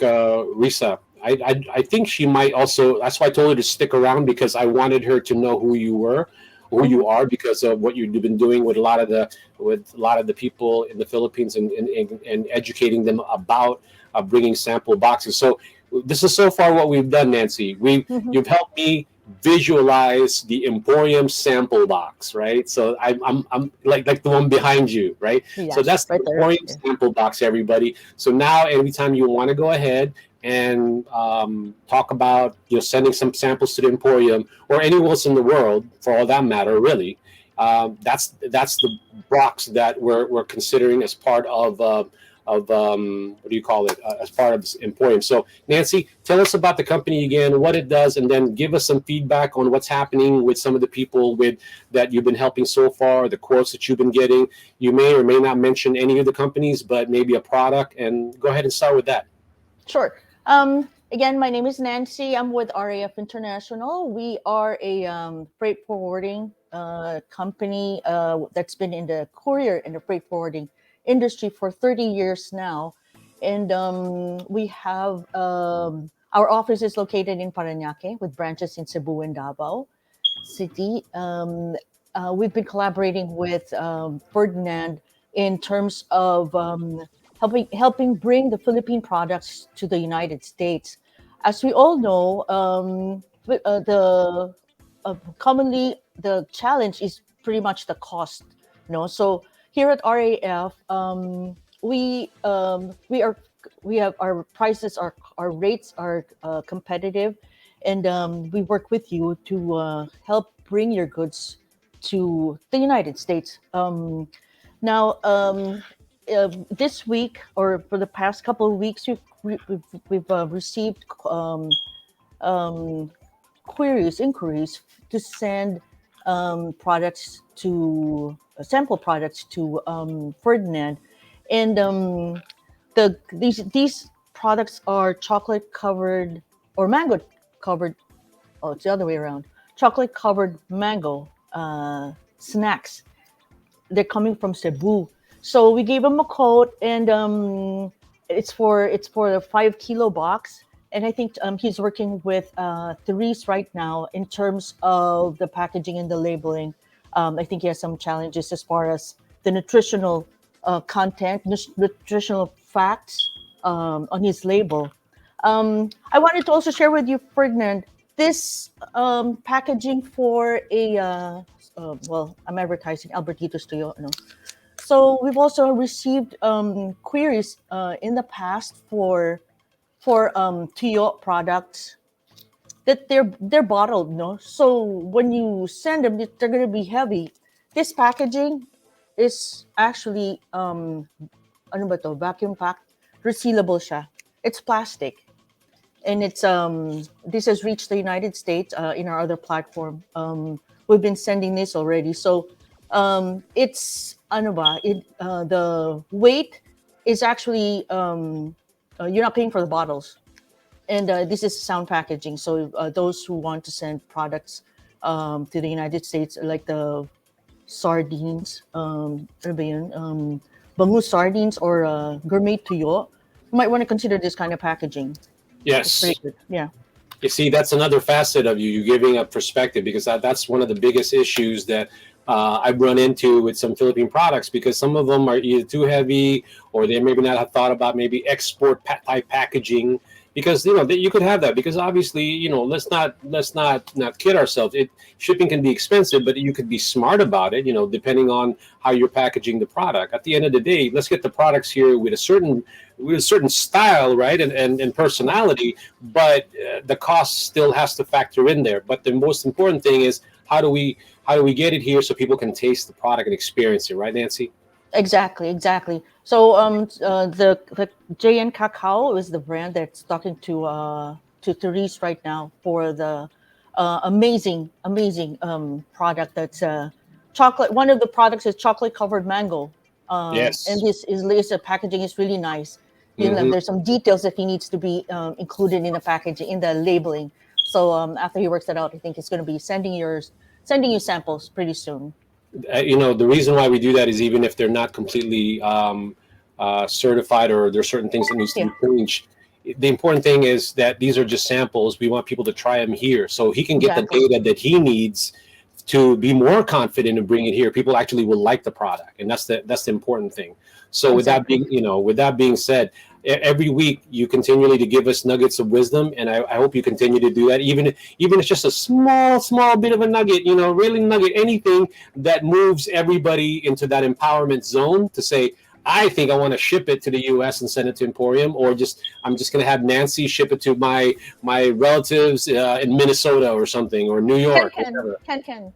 Risa. I think she might also. That's why I told her to stick around because I wanted her to know who you were, who Mhm. you are, because of what you've been doing with a lot of the people in the Philippines and educating them about bringing sample boxes. So this is so far what we've done, Nancy. Mhm. You've helped me visualize the Emporium sample box, right? So I'm like the one behind you, right? So Yes, that's the right there. Emporium Yeah. sample box, everybody. So now, anytime you want to go ahead and talk about sending some samples to the Emporium or anywhere else in the world, for all that matter, really, that's the box that we're considering as part of what do you call it, as part of this Emporium. So Nancy, tell us about the company again, what it does, and then give us some feedback on what's happening with some of the people with that you've been helping so far, the quotes that you've been getting. You may or may not mention any of the companies, but maybe a product, and go ahead and start with that. Sure. Again, my name is Nancy. I'm with RAF International. We are a freight forwarding company that's been in the courier and the freight forwarding industry for 30 years now. And we have our office is located in Parañaque with branches in Cebu and Davao City. We've been collaborating with Ferdinand in terms of helping bring the Philippine products to the United States. As we all know, the commonly the challenge is pretty much the cost. So here at RAF, we are we have our prices, our rates are competitive, and we work with you to help bring your goods to the United States. Now, this week or for the past couple of weeks, we've received um, inquiries to send products to sample products to Ferdinand, and these products are chocolate covered or mango covered. Oh, it's the other way around. Chocolate covered mango snacks. They're coming from Cebu. So we gave him a quote, and it's for a 5 kilo box. And I think he's working with Therese right now in terms of the packaging and the labeling. I think he has some challenges as far as the nutritional content, nutritional facts on his label. I wanted to also share with you, Ferdinand, this packaging for a well, I'm advertising Albertitos to you. No. So we've also received queries in the past for Tuyo products that they're bottled, no? So when you send them, they're going to be heavy. This packaging is actually ano ba to? Vacuum packed, resealable siya. It's plastic, and it's this has reached the United States in our other platform. We've been sending this already, so it's ano ba? The weight is actually you're not paying for the bottles, and this is sound packaging. So those who want to send products to the United States, like the sardines, ano ba yun? Bangus sardines or gourmet tuyo, you might want to consider this kind of packaging. It's Yes. pretty good. Yeah. You see, that's another facet of you giving a perspective, because that's one of the biggest issues that I've run into with some Philippine products, because some of them are either too heavy, or they maybe not have thought about maybe export type packaging, because you could have that, because obviously let's not kid ourselves. Shipping can be expensive, but you could be smart about it, depending on how you're packaging the product. At the end of the day, let's get the products here with a certain style, right, and personality, but the cost still has to factor in there. But the most important thing is, how do we get it here so people can taste the product and experience it, right, Nancy? Exactly, exactly. So the JN Cacao is the brand that's talking to Therese right now for the amazing product that's chocolate. One of the products is chocolate covered mango, and Yes. this packaging is really nice. Hmm. There's some details that he needs to be included in the packaging, in the labeling. So after he works that out, I think he's going to be sending you samples pretty soon. The reason why we do that is, even if they're not completely certified, or there's certain things that needs to Yeah, be changed. The important thing is that these are just samples. We want people to try them here, so he can get the exactly, data that he needs to be more confident in bringing it here. People actually will like the product, and that's the important thing. So exactly. with that being said, every week you continually to give us nuggets of wisdom, and I hope you continue to do that. Even it's just a small bit of a nugget, really nugget, anything that moves everybody into that empowerment zone to say, I think I want to ship it to the U.S. and send it to Emporium, or I'm just going to have Nancy ship it to my relatives in Minnesota or something, or New Can York, can whatever. can.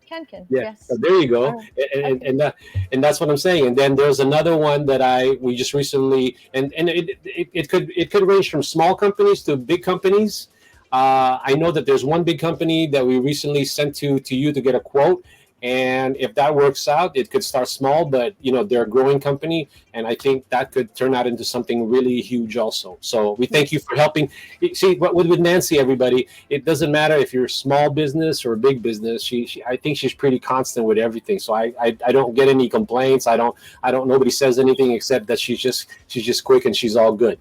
Yeah, so Yes. there you All go, right. and Okay. and, that, and that's what I'm saying. And then there's another one that we just recently, and it could range from small companies to big companies. I know that there's one big company that we recently sent to you to get a quote, and if that works out, it could start small, but they're a growing company, and I think that could turn out into something really huge also. So we thank you Yes. for helping. See, with Nancy, everybody, it doesn't matter if you're a small business or a big business. I think she's pretty constant with everything. So I don't get any complaints. I don't. Nobody says anything except that she's just quick and she's all good.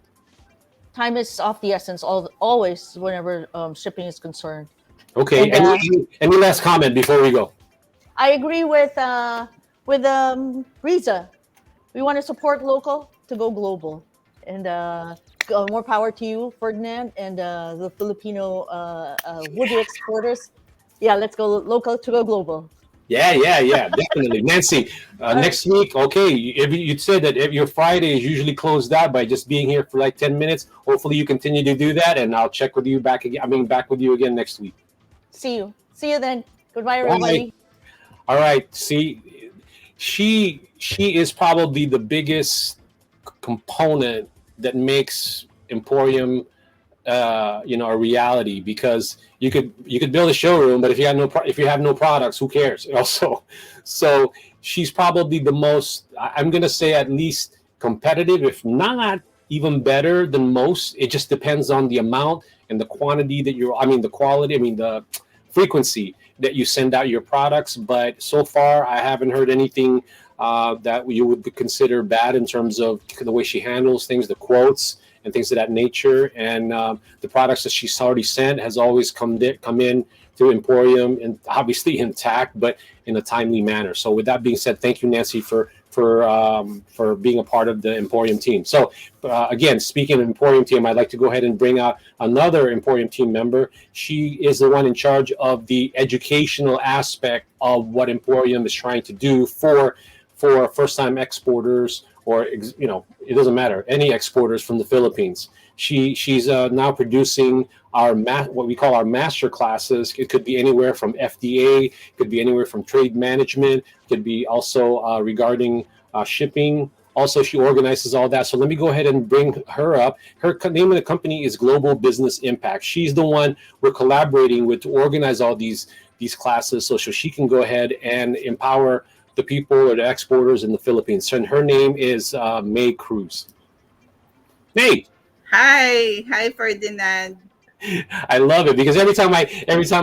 Time is of the essence. Always, whenever shipping is concerned. Okay. And Any last comment before we go? I agree with Riza. We want to support local to go global. And more power to you, Ferdinand, and the Filipino would-be exporters. Yeah, let's go local to go global. Yeah, definitely. Nancy, All right. next week, okay, if you said that if your Friday is usually closed out by just being here for like 10 minutes, hopefully you continue to do that, and I'll check with you back again. Back with you again next week. See you. See you then. Goodbye, Bye. everybody. All right. See, she is probably the biggest component that makes Emporium a reality, because you could build a showroom, but if you have no products, who cares? Also, so she's probably the most, I'm gonna say, at least competitive, if not even better than most. It just depends on the amount and the quantity that the quality, the frequency that you send out your products. But so far, I haven't heard anything that you would consider bad in terms of the way she handles things, the quotes and things of that nature. And the products that she's already sent has always come in through Emporium, and obviously intact, but in a timely manner. So with that being said, thank you, Nancy, for being a part of the Emporium team. So again, speaking of Emporium team, I'd like to go ahead and bring out another Emporium team member. She is the one in charge of the educational aspect of what Emporium is trying to do for first-time exporters, or it doesn't matter, any exporters from the Philippines. She's now producing what we call our master classes. It could be anywhere from FDA, it could be anywhere from trade management, it could be also regarding shipping. Also, she organizes all that. So let me go ahead and bring her up. Her name of the company is Global Business Impact. She's the one we're collaborating with to organize all these classes, so she can go ahead and empower the people or the exporters in the Philippines. And her name is May Cruz. May. Hi, Ferdinand. I love it because every time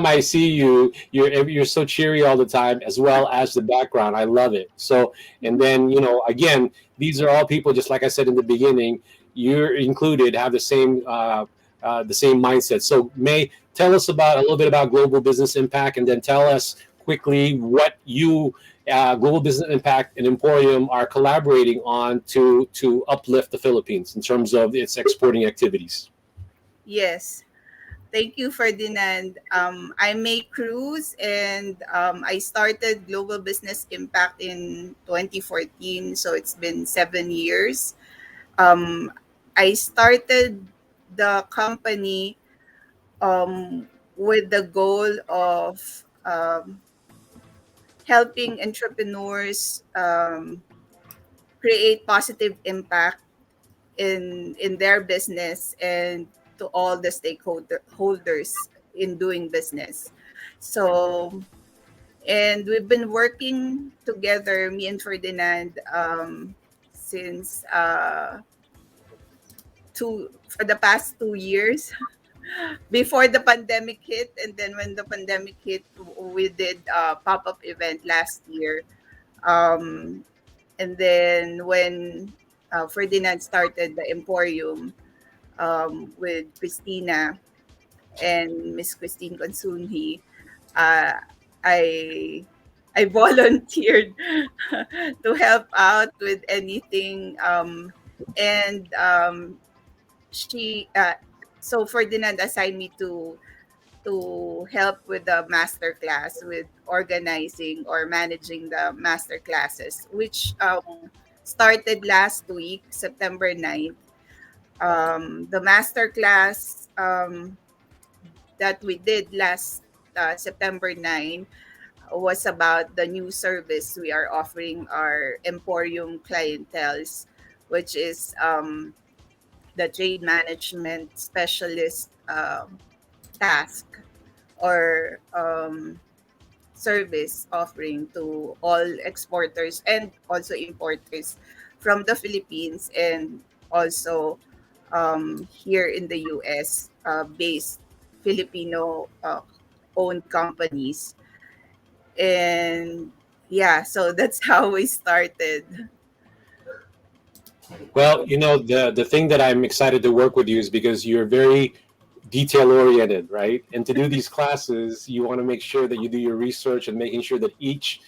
I see you, you're so cheery all the time, as well as the background. I love it. So, and then again, these are all people, just like I said in the beginning, you're included, have the same mindset. So, May, tell us about a little bit about Global Business Impact, and then tell us quickly what you, Global Business Impact and Emporium, are collaborating on to uplift the Philippines in terms of its exporting activities. Yes. Thank you, Ferdinand. I'm May Cruz, and I started Global Business Impact in 2014, so it's been 7 years. Um, I started the company with the goal of helping entrepreneurs create positive impact in their business and to all the stakeholders in doing business. So, and we've been working together, me and Ferdinand, since for the past 2 years before the pandemic hit, and then when the pandemic hit, we did a pop-up event last year. Um, and then when Ferdinand started the Emporium with Christina and Miss Christine Consunhi, uh, I I volunteered to help out with anything, and she so Ferdinand assigned me to help with the master class, with organizing or managing the master classes, which started last week, September 9th. The master class that we did last September 9 was about the new service we are offering our Emporium clientels, which is the trade management specialist task, or service offering to all exporters and also importers from the Philippines, and also here in the US, based Filipino owned companies. And yeah, so that's how we started. Well, the thing that I'm excited to work with you is because you're very detail oriented, right? And to do these classes, you want to make sure that you do your research and making sure that each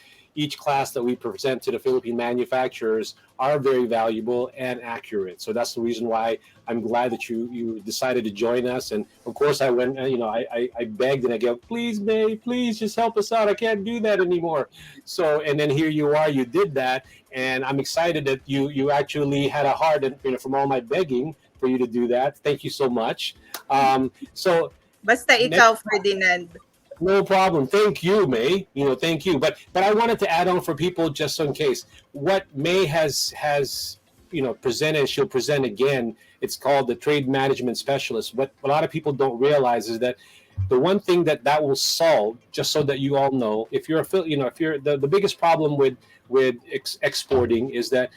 class that we present to the Philippine manufacturers are very valuable and accurate. So that's the reason why I'm glad that you decided to join us. And of course, I went, I begged and I go, please, May, please just help us out. I can't do that anymore. So, and then here you are, you did that, and I'm excited that you actually had a heart, and from all my begging for you to do that. Thank you so much. So Basta next, ikaw, Ferdinand. no problem. Thank you, May. Thank you. But I wanted to add on for people, just in case, what May has presented. She'll present again. It's called the trade management specialist. What a lot of people don't realize is that the one thing that will solve, just so that you all know, if you're if you're the biggest problem with exporting is that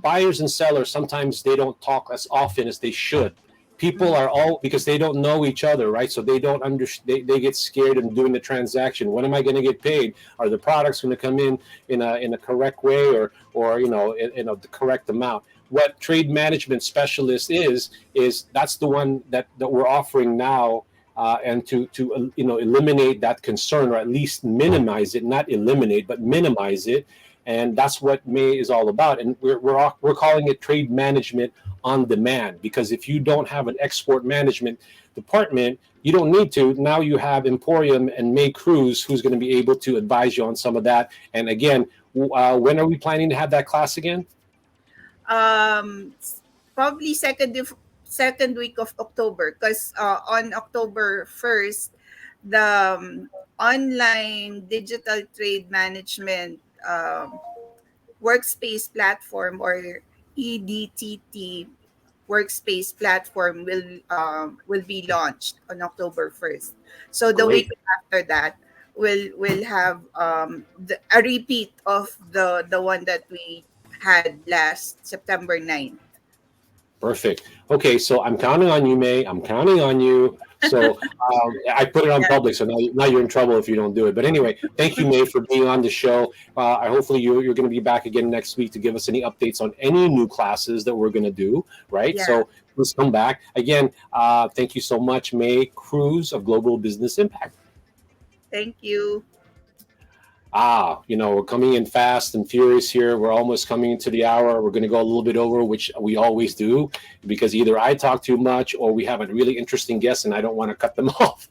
buyers and sellers, sometimes they don't talk as often as they should. People are all, because they don't know each other, right? So they don't understand. They get scared in doing the transaction. When am I going to get paid? Are the products going to come in a correct way, or in the correct amount? What trade management specialist is that's the one that we're offering now, and to eliminate that concern, or at least minimize it, not eliminate, but minimize it. And that's what May is all about. And we're calling it trade management on demand, because if you don't have an export management department, you don't need to. Now you have Emporium and May Cruz, who's going to be able to advise you on some of that. And again, When are we planning to have that class again? Um, Probably second week of October, because on October 1st, the online digital trade management workspace platform, or EDTT workspace platform, will be launched on October 1st. So the Great. week after that, we'll have a repeat of the one that we had last September 9th. Perfect. Okay, so I'm counting on you, May. I'm counting on you. So I put it on Yeah, public, so now you're in trouble if you don't do it. But anyway, thank you, May, for being on the show. I hopefully you're going to be back again next week to give us any updates on any new classes that we're going to do. Right. yeah. So let's come back again. Thank you so much, May Cruz of Global Business Impact. Thank you. We're coming in fast and furious here. We're almost coming into the hour. We're going to go a little bit over, which we always do, because either I talk too much or we have a really interesting guest and I don't want to cut them off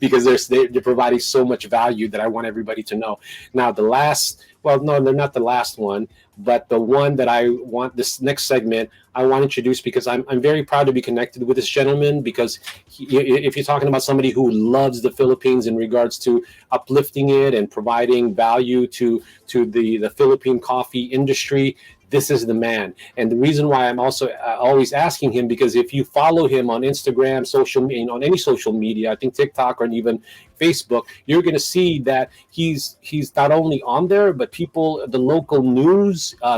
because they're providing so much value that I want everybody to know. Now, no, they're not the last one, but the one that I want this next segment, I want to introduce because I'm very proud to be connected with this gentleman because if you're talking about somebody who loves the Philippines in regards to uplifting it and providing value to the Philippine coffee industry, this is the man. And the reason why I'm also always asking him, because if you follow him on Instagram, on any social media, I think TikTok or even Facebook, you're going to see that he's not only on there, but the local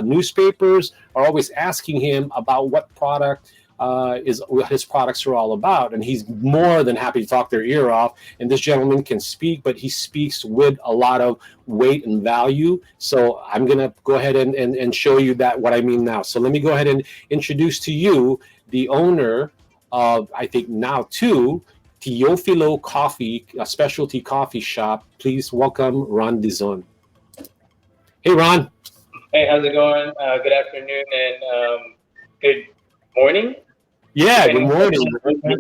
newspapers are always asking him about what product is what his products are all about, and he's more than happy to talk their ear off. And this gentleman can speak, but he speaks with a lot of weight and value. So I'm gonna go ahead and show you that what I mean now. So let me go ahead and introduce to you the owner of, I think now two, Teofilo Coffee, a specialty coffee shop. Please welcome Ron Dizon. Hey, Ron. Hey, how's it going? Good afternoon and good morning. Yeah, good Depending morning. on the time,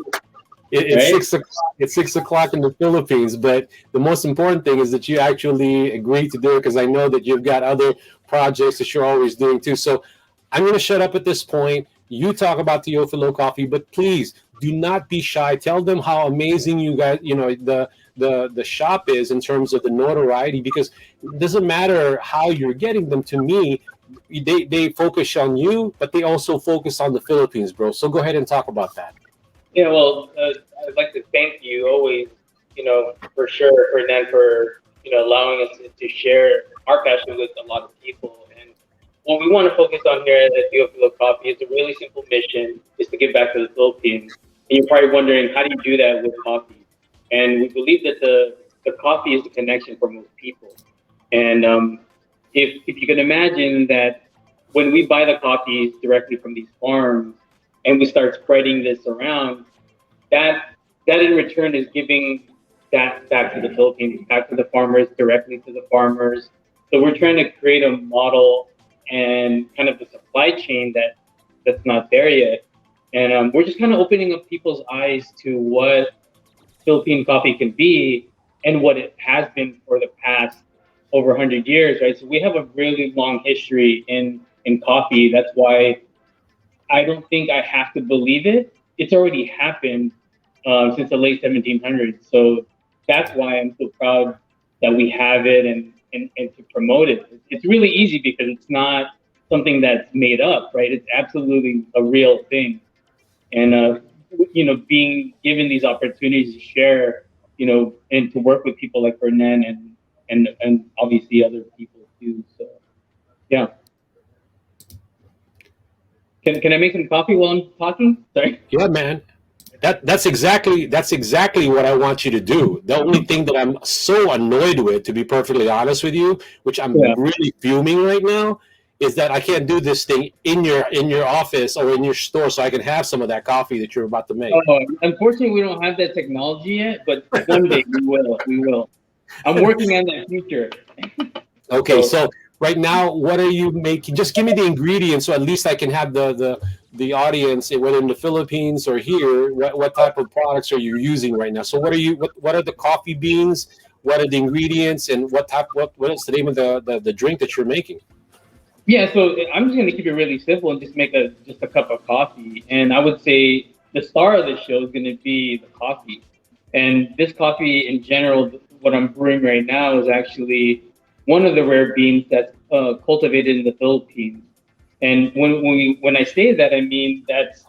It's right? 6 o'clock. It's 6 o'clock in the Philippines, but the most important thing is that you actually agreed to do it because I know that you've got other projects that you're always doing too. So I'm going to shut up at this point. You talk about the Teofilo Coffee, but please do not be shy. Tell them how amazing you guys, the shop is in terms of the notoriety, because it doesn't matter how you're getting them. To me, they focus on you, but they also focus on the Philippines, bro. So go ahead and talk about that. Yeah, well, I'd like to thank you always, for sure, Hernan, for, allowing us to share our passion with a lot of people. And what we want to focus on here at Teofilo Coffee is a really simple mission, is to give back to the Philippines. And you're probably wondering, how do you do that with coffee? And we believe that the coffee is the connection for most people. And if you can imagine that when we buy the coffees directly from these farms and we start spreading this around, that in return is giving that back to the Philippines, back to the farmers, directly to the farmers. So we're trying to create a model and kind of the supply chain that's not there yet. And we're just kind of opening up people's eyes to what Philippine coffee can be and what it has been for the past over 100 years, right? So we have a really long history in coffee. That's why I don't think I have to believe it. It's already happened since the late 1700s. So that's why I'm so proud that we have it and to promote it. It's really easy because it's not something that's made up, right? It's absolutely a real thing. And, being given these opportunities to share, and to work with people like Hernan and obviously other people too. So, yeah. Can I make some coffee while I'm talking? Sorry. Yeah, man. That's exactly what I want you to do. The only thing that I'm so annoyed with, to be perfectly honest with you, which I'm Yeah. really fuming right now, is that I can't do this thing in your office or in your store, so I can have some of that coffee that you're about to make. Unfortunately, we don't have that technology yet, but one day we will. We will. I'm working on that future. Okay, so right now, what are you making? Just give me the ingredients, so at least I can have the audience, whether in the Philippines or here, what type of products are you using right now? So what are the coffee beans? what are the ingredients and what is the name of the drink that you're making? Yeah, so I'm just gonna keep it really simple and just make a cup of coffee. And I would say the star of the show is gonna be the coffee. And this coffee in general, what I'm brewing right now is actually one of the rare beans that's cultivated in the Philippines. And when I say that, I mean that's,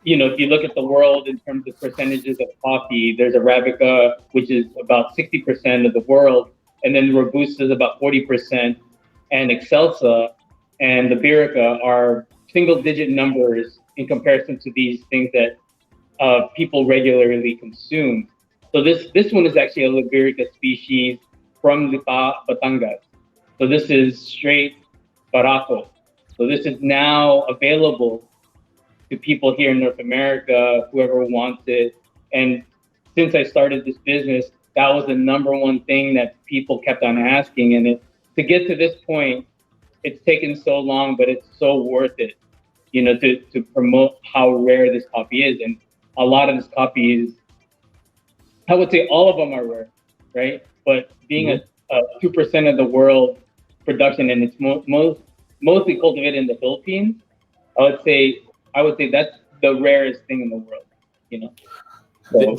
if you look at the world in terms of percentages of coffee, there's Arabica, which is about 60% of the world, and then Robusta is about 40%, and Excelsa and the Liberica are single digit numbers in comparison to these things that people regularly consume. So this one is actually a Liberica species from Lipa, Batangas. So this is straight Baraco. So this is now available to people here in North America, whoever wants it. And since I started this business, that was the number one thing that people kept on asking. And to get to this point, it's taken so long, but it's so worth it, to promote how rare this coffee is. And a lot of this coffee is, I would say all of them are rare, right? But being a 2% of the world production, and it's mostly cultivated in the Philippines, I would say that's the rarest thing in the world, So,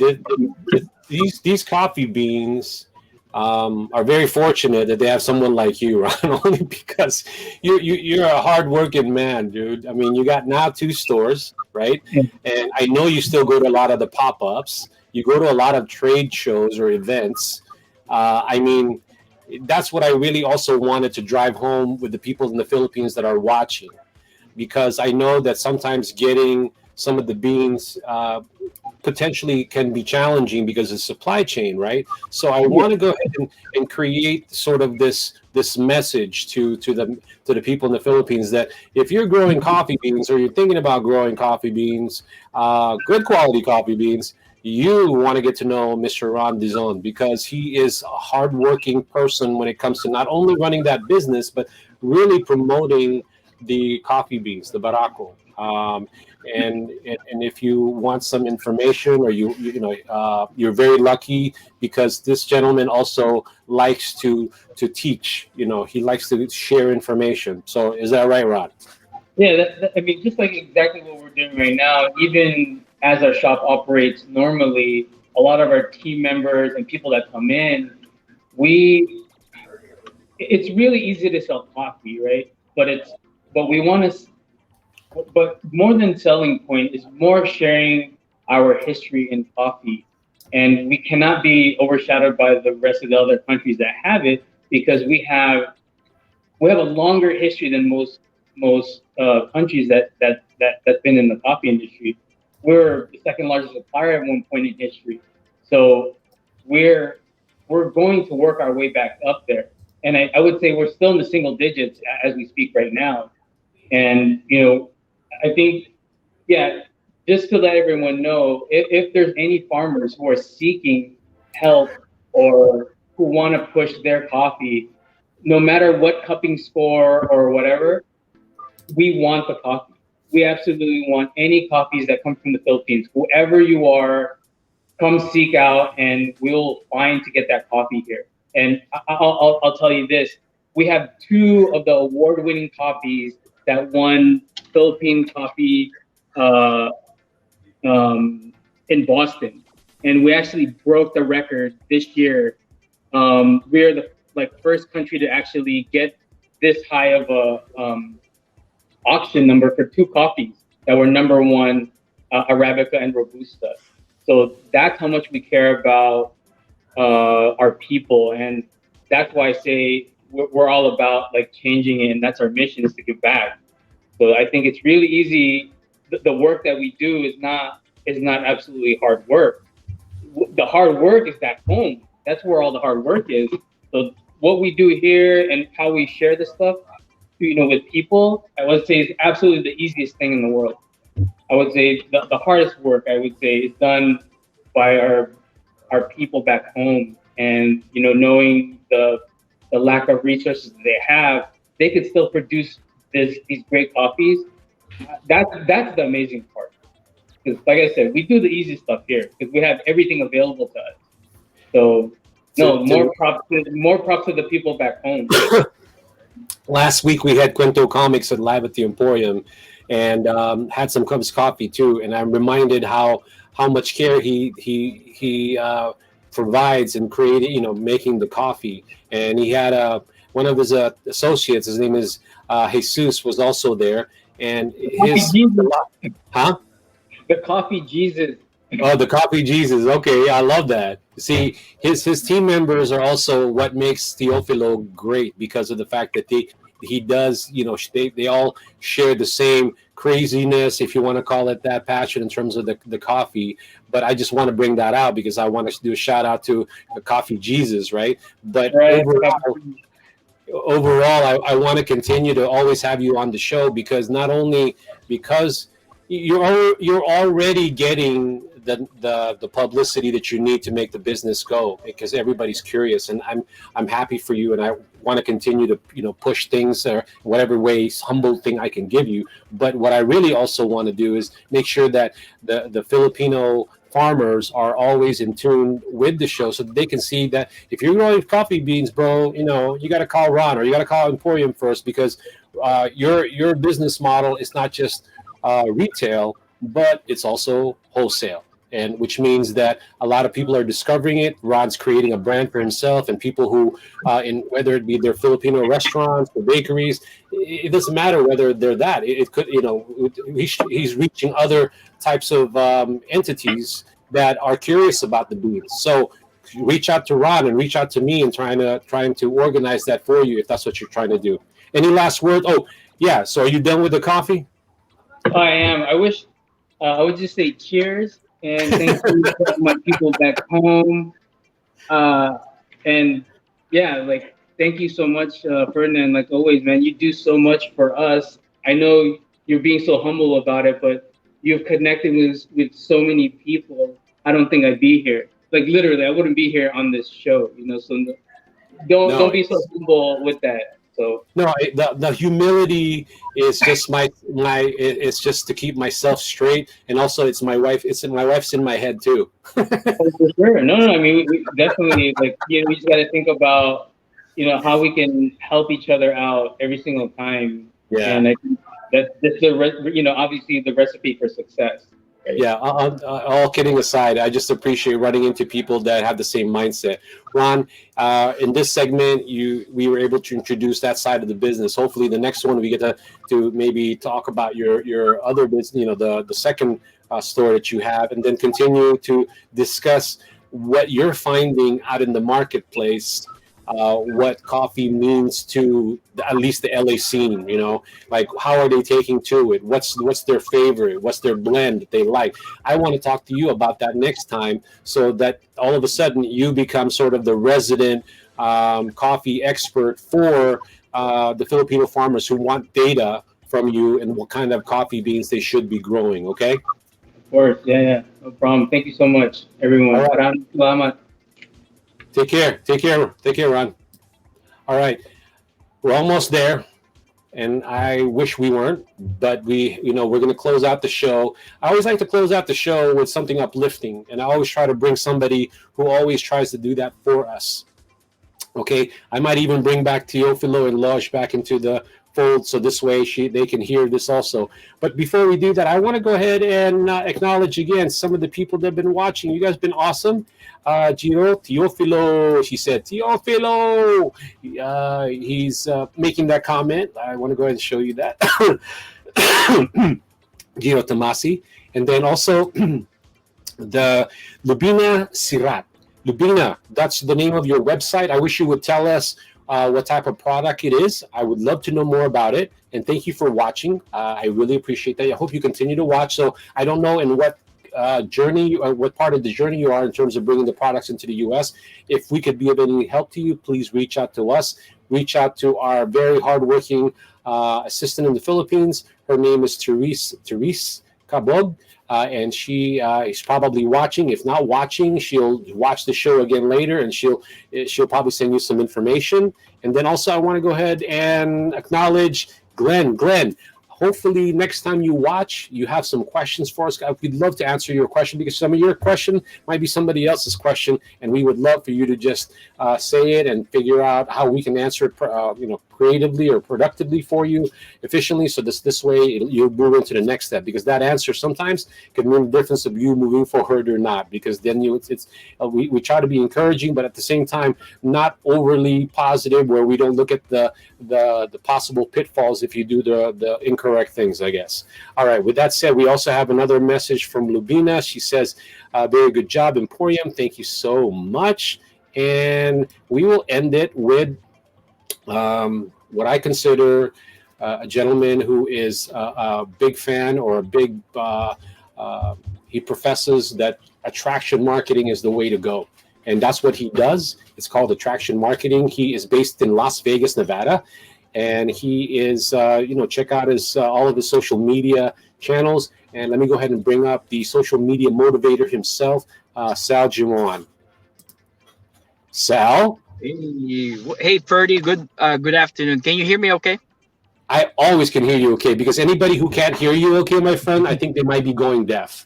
These coffee beans are very fortunate that they have someone like you, Ron. Only because you're a hardworking man, dude. I mean, you got now 2 stores, right? And I know you still go to a lot of the pop-ups. You go to a lot of trade shows or events. I mean, that's what I really also wanted to drive home with the people in the Philippines that are watching, because I know that sometimes getting some of the beans potentially can be challenging because of supply chain, right? So I want to go ahead and create sort of this message to the people in the Philippines that if you're growing coffee beans or you're thinking about growing coffee beans, good quality coffee beans, you want to get to know Mr. Ron Dizon, because he is a hardworking person when it comes to not only running that business but really promoting the coffee beans, the Barako. And if you want some information, or you're very lucky because this gentleman also likes to teach. He likes to share information. So is that right, Ron? Yeah, I mean, just like exactly what we're doing right now, even as our shop operates normally, a lot of our team members and people that come in, it's really easy to sell coffee, right? But we want to, but more than selling point is more sharing our history in coffee. And we cannot be overshadowed by the rest of the other countries that have it, because we have a longer history than most countries that's been in the coffee industry. We're the second largest supplier at one point in history, so we're going to work our way back up there. And I would say we're still in the single digits as we speak right now. And I think, yeah, just to let everyone know, if there's any farmers who are seeking help or who want to push their coffee, no matter what cupping score or whatever, we want the coffee. We absolutely want any coffees that come from the Philippines. Whoever you are, come seek out, and we'll find to get that coffee here. And I'll tell you this: we have 2 of the award-winning coffees that won Philippine Coffee uh, in Boston, and we actually broke the record this year. We are the first country to actually get this high of a auction number for 2 coffees that were number 1, Arabica and Robusta. So that's how much we care about our people, and that's why I say we're all about changing it, and that's our mission, is to give back. So I think it's really easy. The work that we do is not absolutely hard work. The hard work is back home. That's where all the hard work is. So what we do here and how we share this stuff, with people, I would say is absolutely the easiest thing in the world. I would say the hardest work, I would say, is done by our people back home, and knowing the lack of resources they have, they could still produce these great coffees. That's the amazing part. Because, like I said, we do the easy stuff here because we have everything available to us. So No, more props to the people back home. Last week we had Quinto Comics at Live at the Emporium, and had some cups of coffee too. And I'm reminded how much care he provides in creating, making the coffee. And he had one of his associates. His name is Jesus, was also there, and his huh. The coffee Jesus. Oh, the coffee Jesus. Okay, I love that. See, his team members are also what makes Teofilo great, because of the fact that he does, they all share the same craziness, if you want to call it that, passion in terms of the coffee. But I just want to bring that out because I want to do a shout out to the coffee Jesus, right? But Right. overall, I want to continue to always have you on the show, because not only because you're already getting the publicity that you need to make the business go, because everybody's curious, and I'm happy for you, and I want to continue to push things, or whatever ways, humble thing I can give you. But what I really also want to do is make sure that the Filipino farmers are always in tune with the show, so that they can see that if you're growing coffee beans, bro, you got to call Ron, or you got to call Emporium first, because your business model is not just retail, but it's also wholesale. And which means that a lot of people are discovering it. Ron's creating a brand for himself, and people who, in whether it be their Filipino restaurants or bakeries, it doesn't matter whether they're that. It could, he's reaching other types of entities that are curious about the beans. So reach out to Ron and reach out to me, and trying to organize that for you if that's what you're trying to do. Any last words? Oh, yeah. So are you done with the coffee? I am. I wish I would just say cheers and thank you to my people back home. And yeah, like thank you so much, Ferdinand. Like always, man, you do so much for us. I know you're being so humble about it, but you've connected with so many people. I don't think I'd be here. Like literally, I wouldn't be here on this show. So don't be so humble with that. So no, the humility is just it's just to keep myself straight, and also it's my wife. My wife's in my head too. oh, for sure. No. I mean, we definitely we just got to think about how we can help each other out every single time. Yeah. And I think that's obviously the recipe for success. Right? Yeah, all kidding aside, I just appreciate running into people that have the same mindset. Ron, in this segment, we were able to introduce that side of the business. Hopefully, the next one we get to maybe talk about your other business, the second store that you have, and then continue to discuss what you're finding out in the marketplace. What coffee means to at least the LA scene, like how are they taking to it? What's their favorite? What's their blend that they like? I want to talk to you about that next time, so that all of a sudden you become sort of the resident coffee expert for the Filipino farmers who want data from you and what kind of coffee beans they should be growing. Okay. Of course, yeah, no problem. Thank you so much, everyone. All right. Salamat. Take care, Ron. All right, we're almost there, and I wish we weren't, but we're going to close out the show. I always like to close out the show with something uplifting, and I always try to bring somebody who always tries to do that for us. Okay, I might even bring back Teofilo and Lodge back into the fold, so this way they can hear this also. But before we do that, I want to go ahead and acknowledge again some of the people that have been watching. You guys have been awesome. Teofilo, she said, Teofilo. He's making that comment. I want to go ahead and show you that. Gino Tomasi. And then also the Lubina Sirat. Lubina, that's the name of your website. I wish you would tell us what type of product it is. I would love to know more about it. And thank you for watching. I really appreciate that. I hope you continue to watch. So I don't know in what journey or what part of the journey you are in terms of bringing the products into the U.S. If we could be of any help to you, please reach out to us. Reach out to our very hardworking assistant in the Philippines. Her name is Therese Cabog. And she is probably watching. If not watching, she'll watch the show again later, and she'll probably send you some information. And then also, I want to go ahead and acknowledge Glenn. Glenn, hopefully next time you watch, you have some questions for us. We'd love to answer your question, because some of your question might be somebody else's question, and we would love for you to just say it and figure out how we can answer it, creatively or productively for you, efficiently. So this way you'll move into the next step, because that answer sometimes can mean the difference of you moving forward or not. Because then we try to be encouraging, but at the same time not overly positive, where we don't look at the possible pitfalls if you do the incorrect things, I guess. All right. With that said, we also have another message from Lubina. She says, "Very good job, Emporium. Thank you so much." And we will end it with what I consider a gentleman who is a big fan, or a big. He professes that attraction marketing is the way to go, and that's what he does. It's called attraction marketing. He is based in Las Vegas, Nevada, and he is check out his all of his social media channels. And let me go ahead and bring up the social media motivator himself, Sal Juan. Sal? Hey, Ferdy. Good afternoon. Can you hear me okay? I always can hear you okay, because anybody who can't hear you okay, my friend, I think they might be going deaf.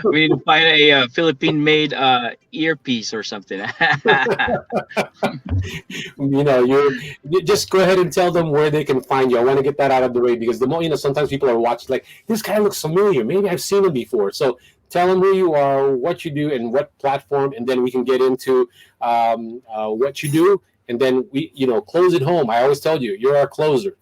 We need to find a Philippine-made earpiece or something. You just go ahead and tell them where they can find you. I want to get that out of the way, because the more, sometimes people are watching like, this guy looks familiar. Maybe I've seen him before. So tell them who you are, what you do, and what platform, and then we can get into what you do, and then we, close it home. I always tell you, you're our closer.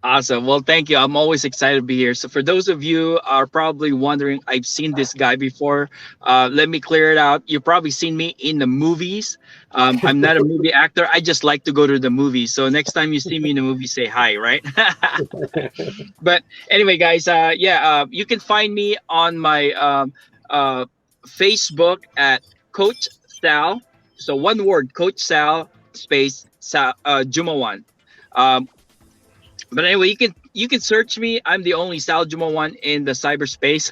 Awesome. Well, thank you. I'm always excited to be here. So for those of you are probably wondering, I've seen this guy before. Let me clear it out. You've probably seen me in the movies. I'm not a movie actor. I just like to go to the movies. So next time you see me in the movie, say hi, right? But anyway, guys, you can find me on my Facebook at Coach Sal. So one word, Coach Sal space Sal, Jumawan. But anyway, you can search me. I'm the only Sal Jumawan in the cyberspace.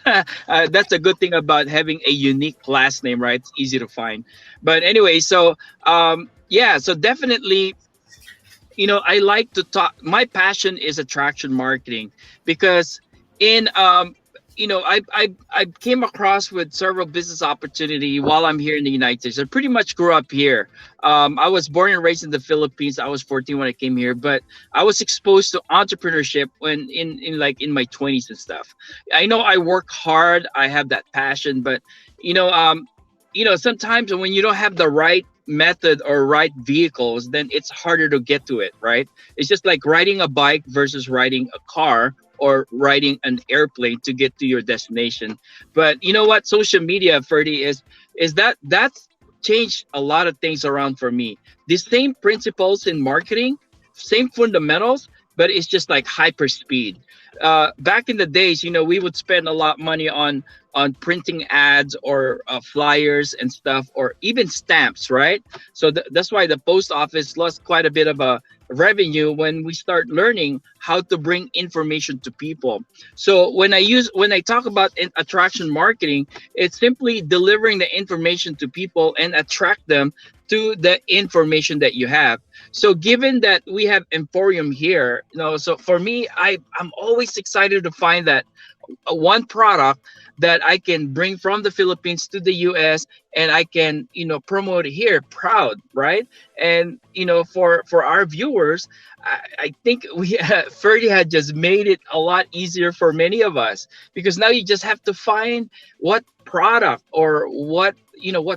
That's a good thing about having a unique last name, right? It's easy to find. But anyway, so so definitely, I like to talk. My passion is attraction marketing, because in I came across with several business opportunity while I'm here in the United States. I pretty much grew up here. I was born and raised in the Philippines. I was 14 when I came here, but I was exposed to entrepreneurship when in my 20s and stuff. I know I work hard. I have that passion, but sometimes when you don't have the right method or right vehicles, then it's harder to get to it, right? It's just like riding a bike versus riding a car, or riding an airplane to get to your destination. But you know what? Social media, Ferdy, is that's changed a lot of things around for me. The same principles in marketing, same fundamentals, but it's just like hyper speed. Back in the days, we would spend a lot of money on printing ads or flyers and stuff, or even stamps, right? So that's why the post office lost quite a bit of a revenue when we start learning how to bring information to people. So when I talk about attraction marketing, it's simply delivering the information to people and attract them to the information that you have. So given that we have Emporium here, so for me, I'm always excited to find that one product that I can bring from the Philippines to the US, and I can, promote it here proud, right? And, for our viewers, I think Ferdy had just made it a lot easier for many of us, because now you just have to find what product or what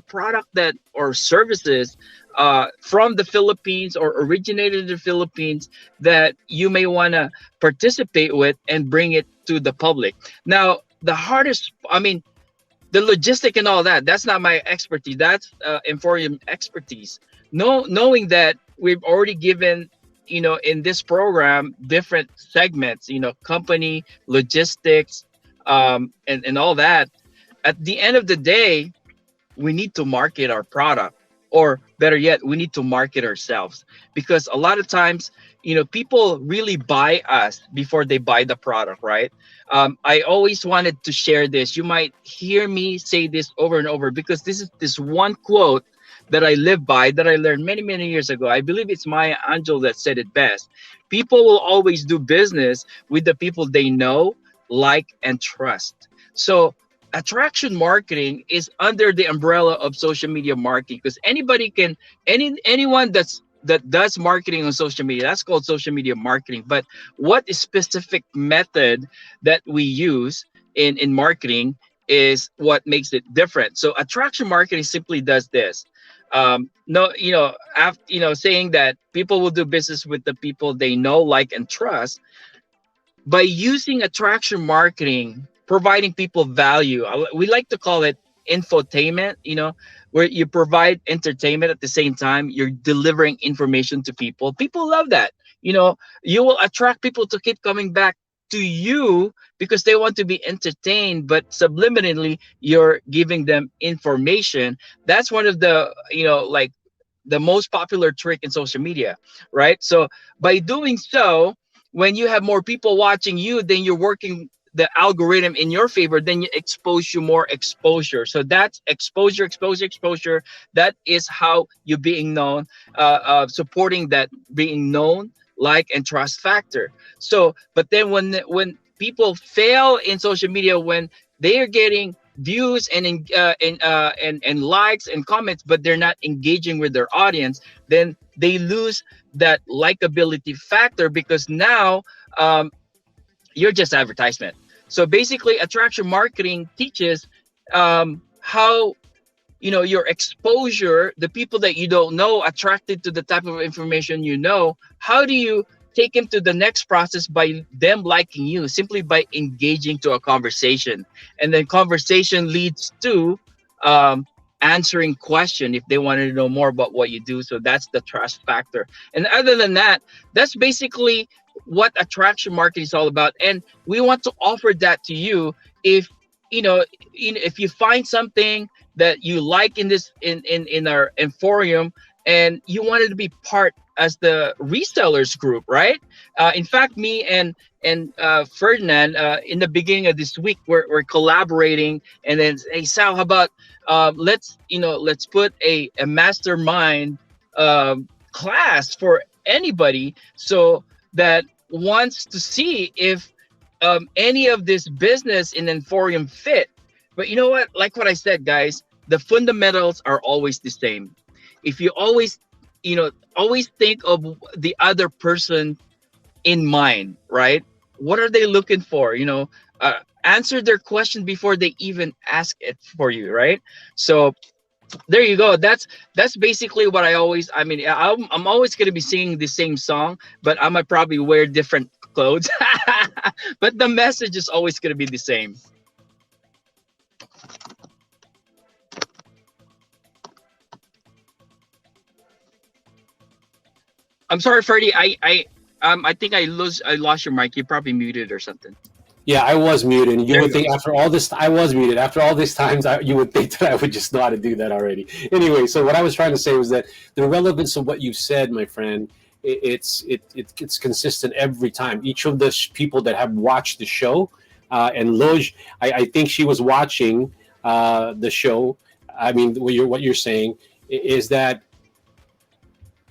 product that or services from the Philippines or originated in the Philippines that you may want to participate with and bring it to the public. Now, the hardest, the logistic and all that's not my expertise. That's Emporium expertise. Knowing that we've already given, in this program, different segments, company, logistics, and all that. At the end of the day, we need to market our product, or better yet, we need to market ourselves, because a lot of times, people really buy us before they buy the product, right? I always wanted to share this. You might hear me say this over and over because this is this one quote that I live by, that I learned many, many years ago. I believe it's Maya Angelou that said it best. People will always do business with the people they know, like, and trust. So attraction marketing is under the umbrella of social media marketing, because anybody can, anyone that does marketing on social media, that's called social media marketing. But what is specific method that we use in marketing is what makes it different. So attraction marketing simply does this. No, saying that people will do business with the people they know, like, and trust by using attraction marketing, providing people value. We like to call it infotainment, where you provide entertainment at the same time you're delivering information to people. People love that. You will attract people to keep coming back to you because they want to be entertained, but subliminally you're giving them information. That's one of the, like, the most popular trick in social media, right? So by doing so, when you have more people watching you, then you're working the algorithm in your favor, then you expose you more exposure. So that's exposure, exposure, exposure. That is how you're being known, supporting that being known, like, and trust factor. So, but then when people fail in social media, when they are getting views and likes and comments, but they're not engaging with their audience, then they lose that likability factor, because now you're just advertisement. So basically, attraction marketing teaches how, your exposure, the people that you don't know attracted to the type of information, how do you take them to the next process by them liking you, simply by engaging to a conversation. And then conversation leads to answering question if they wanted to know more about what you do. So that's the trust factor. And other than that, that's basically what attraction marketing is all about. And we want to offer that to you. If you find something that you like in this in our Emporium, and you wanted to be part as the resellers group, right? In fact, me and Ferdinand, in the beginning of this week, we're collaborating. And then, hey Sal, how about let's put a mastermind class for anybody, so that wants to see if any of this business in Emporium fit. But you know what? Like what I said, guys, the fundamentals are always the same. If you always think of the other person in mind, right? What are they looking for? Answer their question before they even ask it for you, right? So there you go. That's basically what I'm always going to be singing the same song, but I might probably wear different clothes. But the message is always going to be the same. I'm sorry, Ferdy. I think I lost your mic. You probably muted or something. Yeah, I was muted. You There would you think go. after all this, I was muted. After all these times, you would think that I would just know how to do that already. Anyway, so what I was trying to say was that the relevance of what you said, my friend, it's consistent every time. Each of the people that have watched the show, and Loj, I think she was watching the show. I mean, what you're saying is that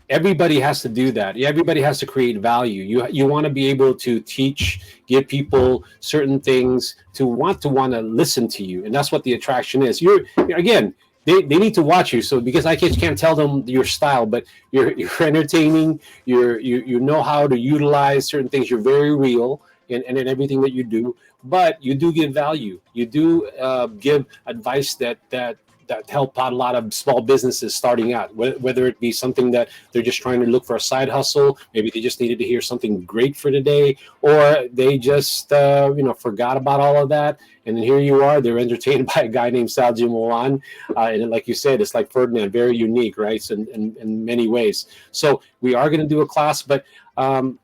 everybody has to do that. Everybody has to create value. You want to be able to teach, give people certain things to want to listen to you, and that's what the attraction is. Again, they need to watch you. So because I can't tell them your style, but you're entertaining. You know how to utilize certain things. You're very real in everything that you do, but you do give value. You do give advice that help out a lot of small businesses starting out, whether it be something that they're just trying to look for a side hustle. Maybe they just needed to hear something great for today, or they just forgot about all of that. And then here you are, they're entertained by a guy named Salji Moan. And like you said, it's like Ferdinand, very unique, right? So in many ways. So we are going to do a class, but I'm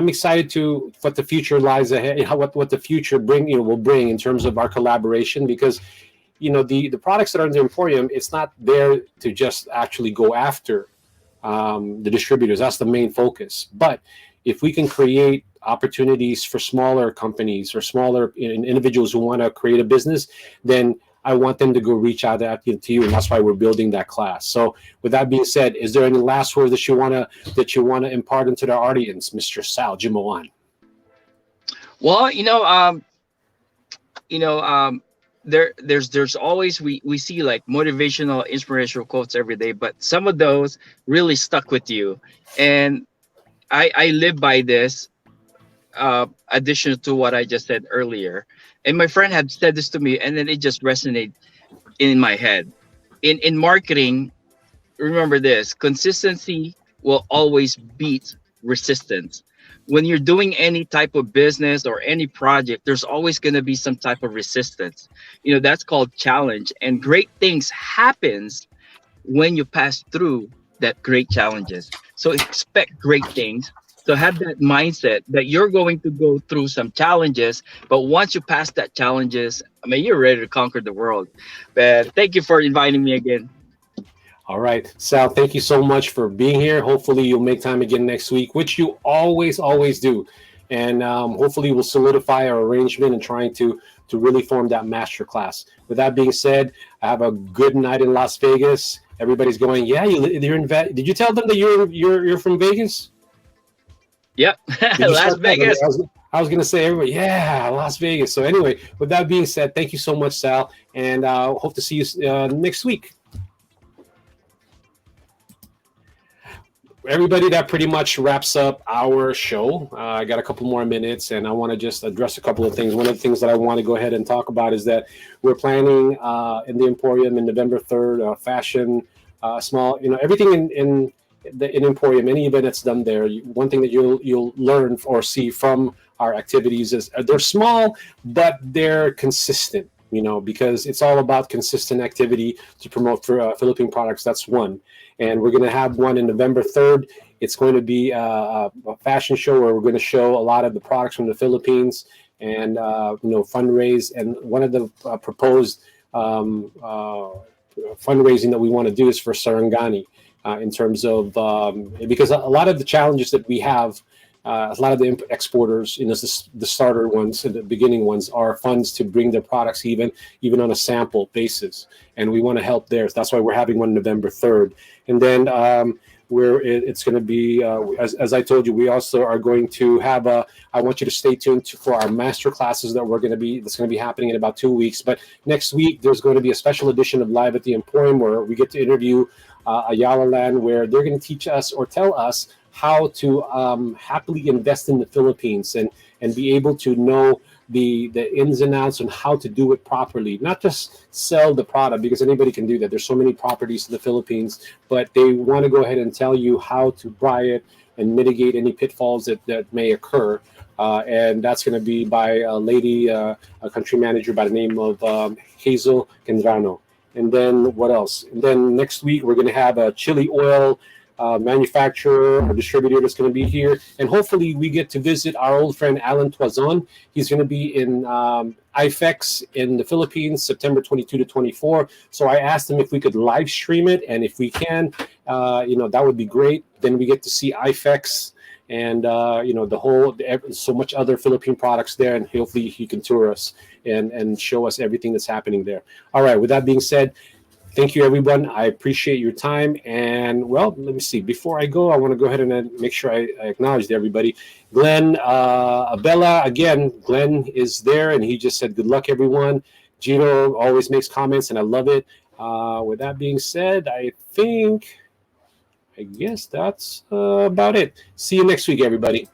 excited to what the future lies ahead, what the future will bring in terms of our collaboration, because the products that are in the Emporium, it's not there to just actually go after the distributors. That's the main focus. But if we can create opportunities for smaller companies or smaller individuals who want to create a business, then I want them to go reach out to you, and that's why we're building that class. So, with that being said, is there any last words that you wanna impart into the audience, Mr. Sal Jimawan? Well, you know, there's always we see like motivational, inspirational quotes every day, but some of those really stuck with you, and I live by this. Addition to what I just said earlier, and my friend had said this to me, and then it just resonated in my head. In marketing, remember this: consistency will always beat resistance. When you're doing any type of business or any project, there's always going to be some type of resistance. That's called challenge, and great things happens when you pass through that great challenges. So expect great things. So have that mindset that you're going to go through some challenges, but once you pass that challenges, I mean, you're ready to conquer the world. But thank you for inviting me again. All right, Sal, thank you so much for being here. Hopefully, you'll make time again next week, which you always do. And hopefully, we'll solidify our arrangement and trying to really form that master class. With that being said, have a good night in Las Vegas. Everybody's going, yeah, you're in Vegas. Did you tell them that you're from Vegas? Yep. Las Vegas. I was going to say, everybody, yeah, Las Vegas. So anyway, with that being said, thank you so much, Sal, and hope to see you next week. Everybody, that pretty much wraps up our show. I got a couple more minutes, and I want to just address a couple of things. One of the things that I want to go ahead and talk about is that we're planning in the Emporium in November 3rd, fashion, small, everything in Emporium, any event that's done there. One thing that you'll learn or see from our activities is they're small, but they're consistent. Because it's all about consistent activity to promote for Philippine products. That's one. And we're going to have one in November 3rd. It's going to be a fashion show where we're going to show a lot of the products from the Philippines and, fundraise. And one of the proposed fundraising that we want to do is for Sarangani in terms of, because a lot of the challenges that we have, a lot of the exporters, the starter ones, the beginning ones, are funds to bring their products even on a sample basis, and we want to help there. That's why we're having one November 3rd, and then it's going to be as I told you, we also are going to have I want you to stay tuned for our master classes that's going to be happening in about 2 weeks. But next week there's going to be a special edition of Live at the Emporium where we get to interview Ayala Land, where they're going to teach us or tell us how to happily invest in the Philippines and be able to know the ins and outs and how to do it properly, not just sell the product, because anybody can do that. There's so many properties in the Philippines, but they want to go ahead and tell you how to buy it and mitigate any pitfalls that may occur. And that's going to be by a lady, a country manager by the name of Hazel Kendrano. And then what else? And then next week we're going to have a chili oil manufacturer or distributor that's going to be here, and hopefully we get to visit our old friend Alan Toison. He's going to be in IFEX in the Philippines, September 22 to 24. So I asked him if we could live stream it, and if we can, that would be great. Then we get to see IFEX and so much other Philippine products there, and hopefully he can tour us and show us everything that's happening there. All right, with that being said, thank you, everyone. I appreciate your time. And, well, let me see. Before I go, I want to go ahead and make sure I acknowledge everybody. Glenn Abella, again, Glenn is there, and he just said, good luck, everyone. Gino always makes comments, and I love it. With that being said, I guess that's about it. See you next week, everybody.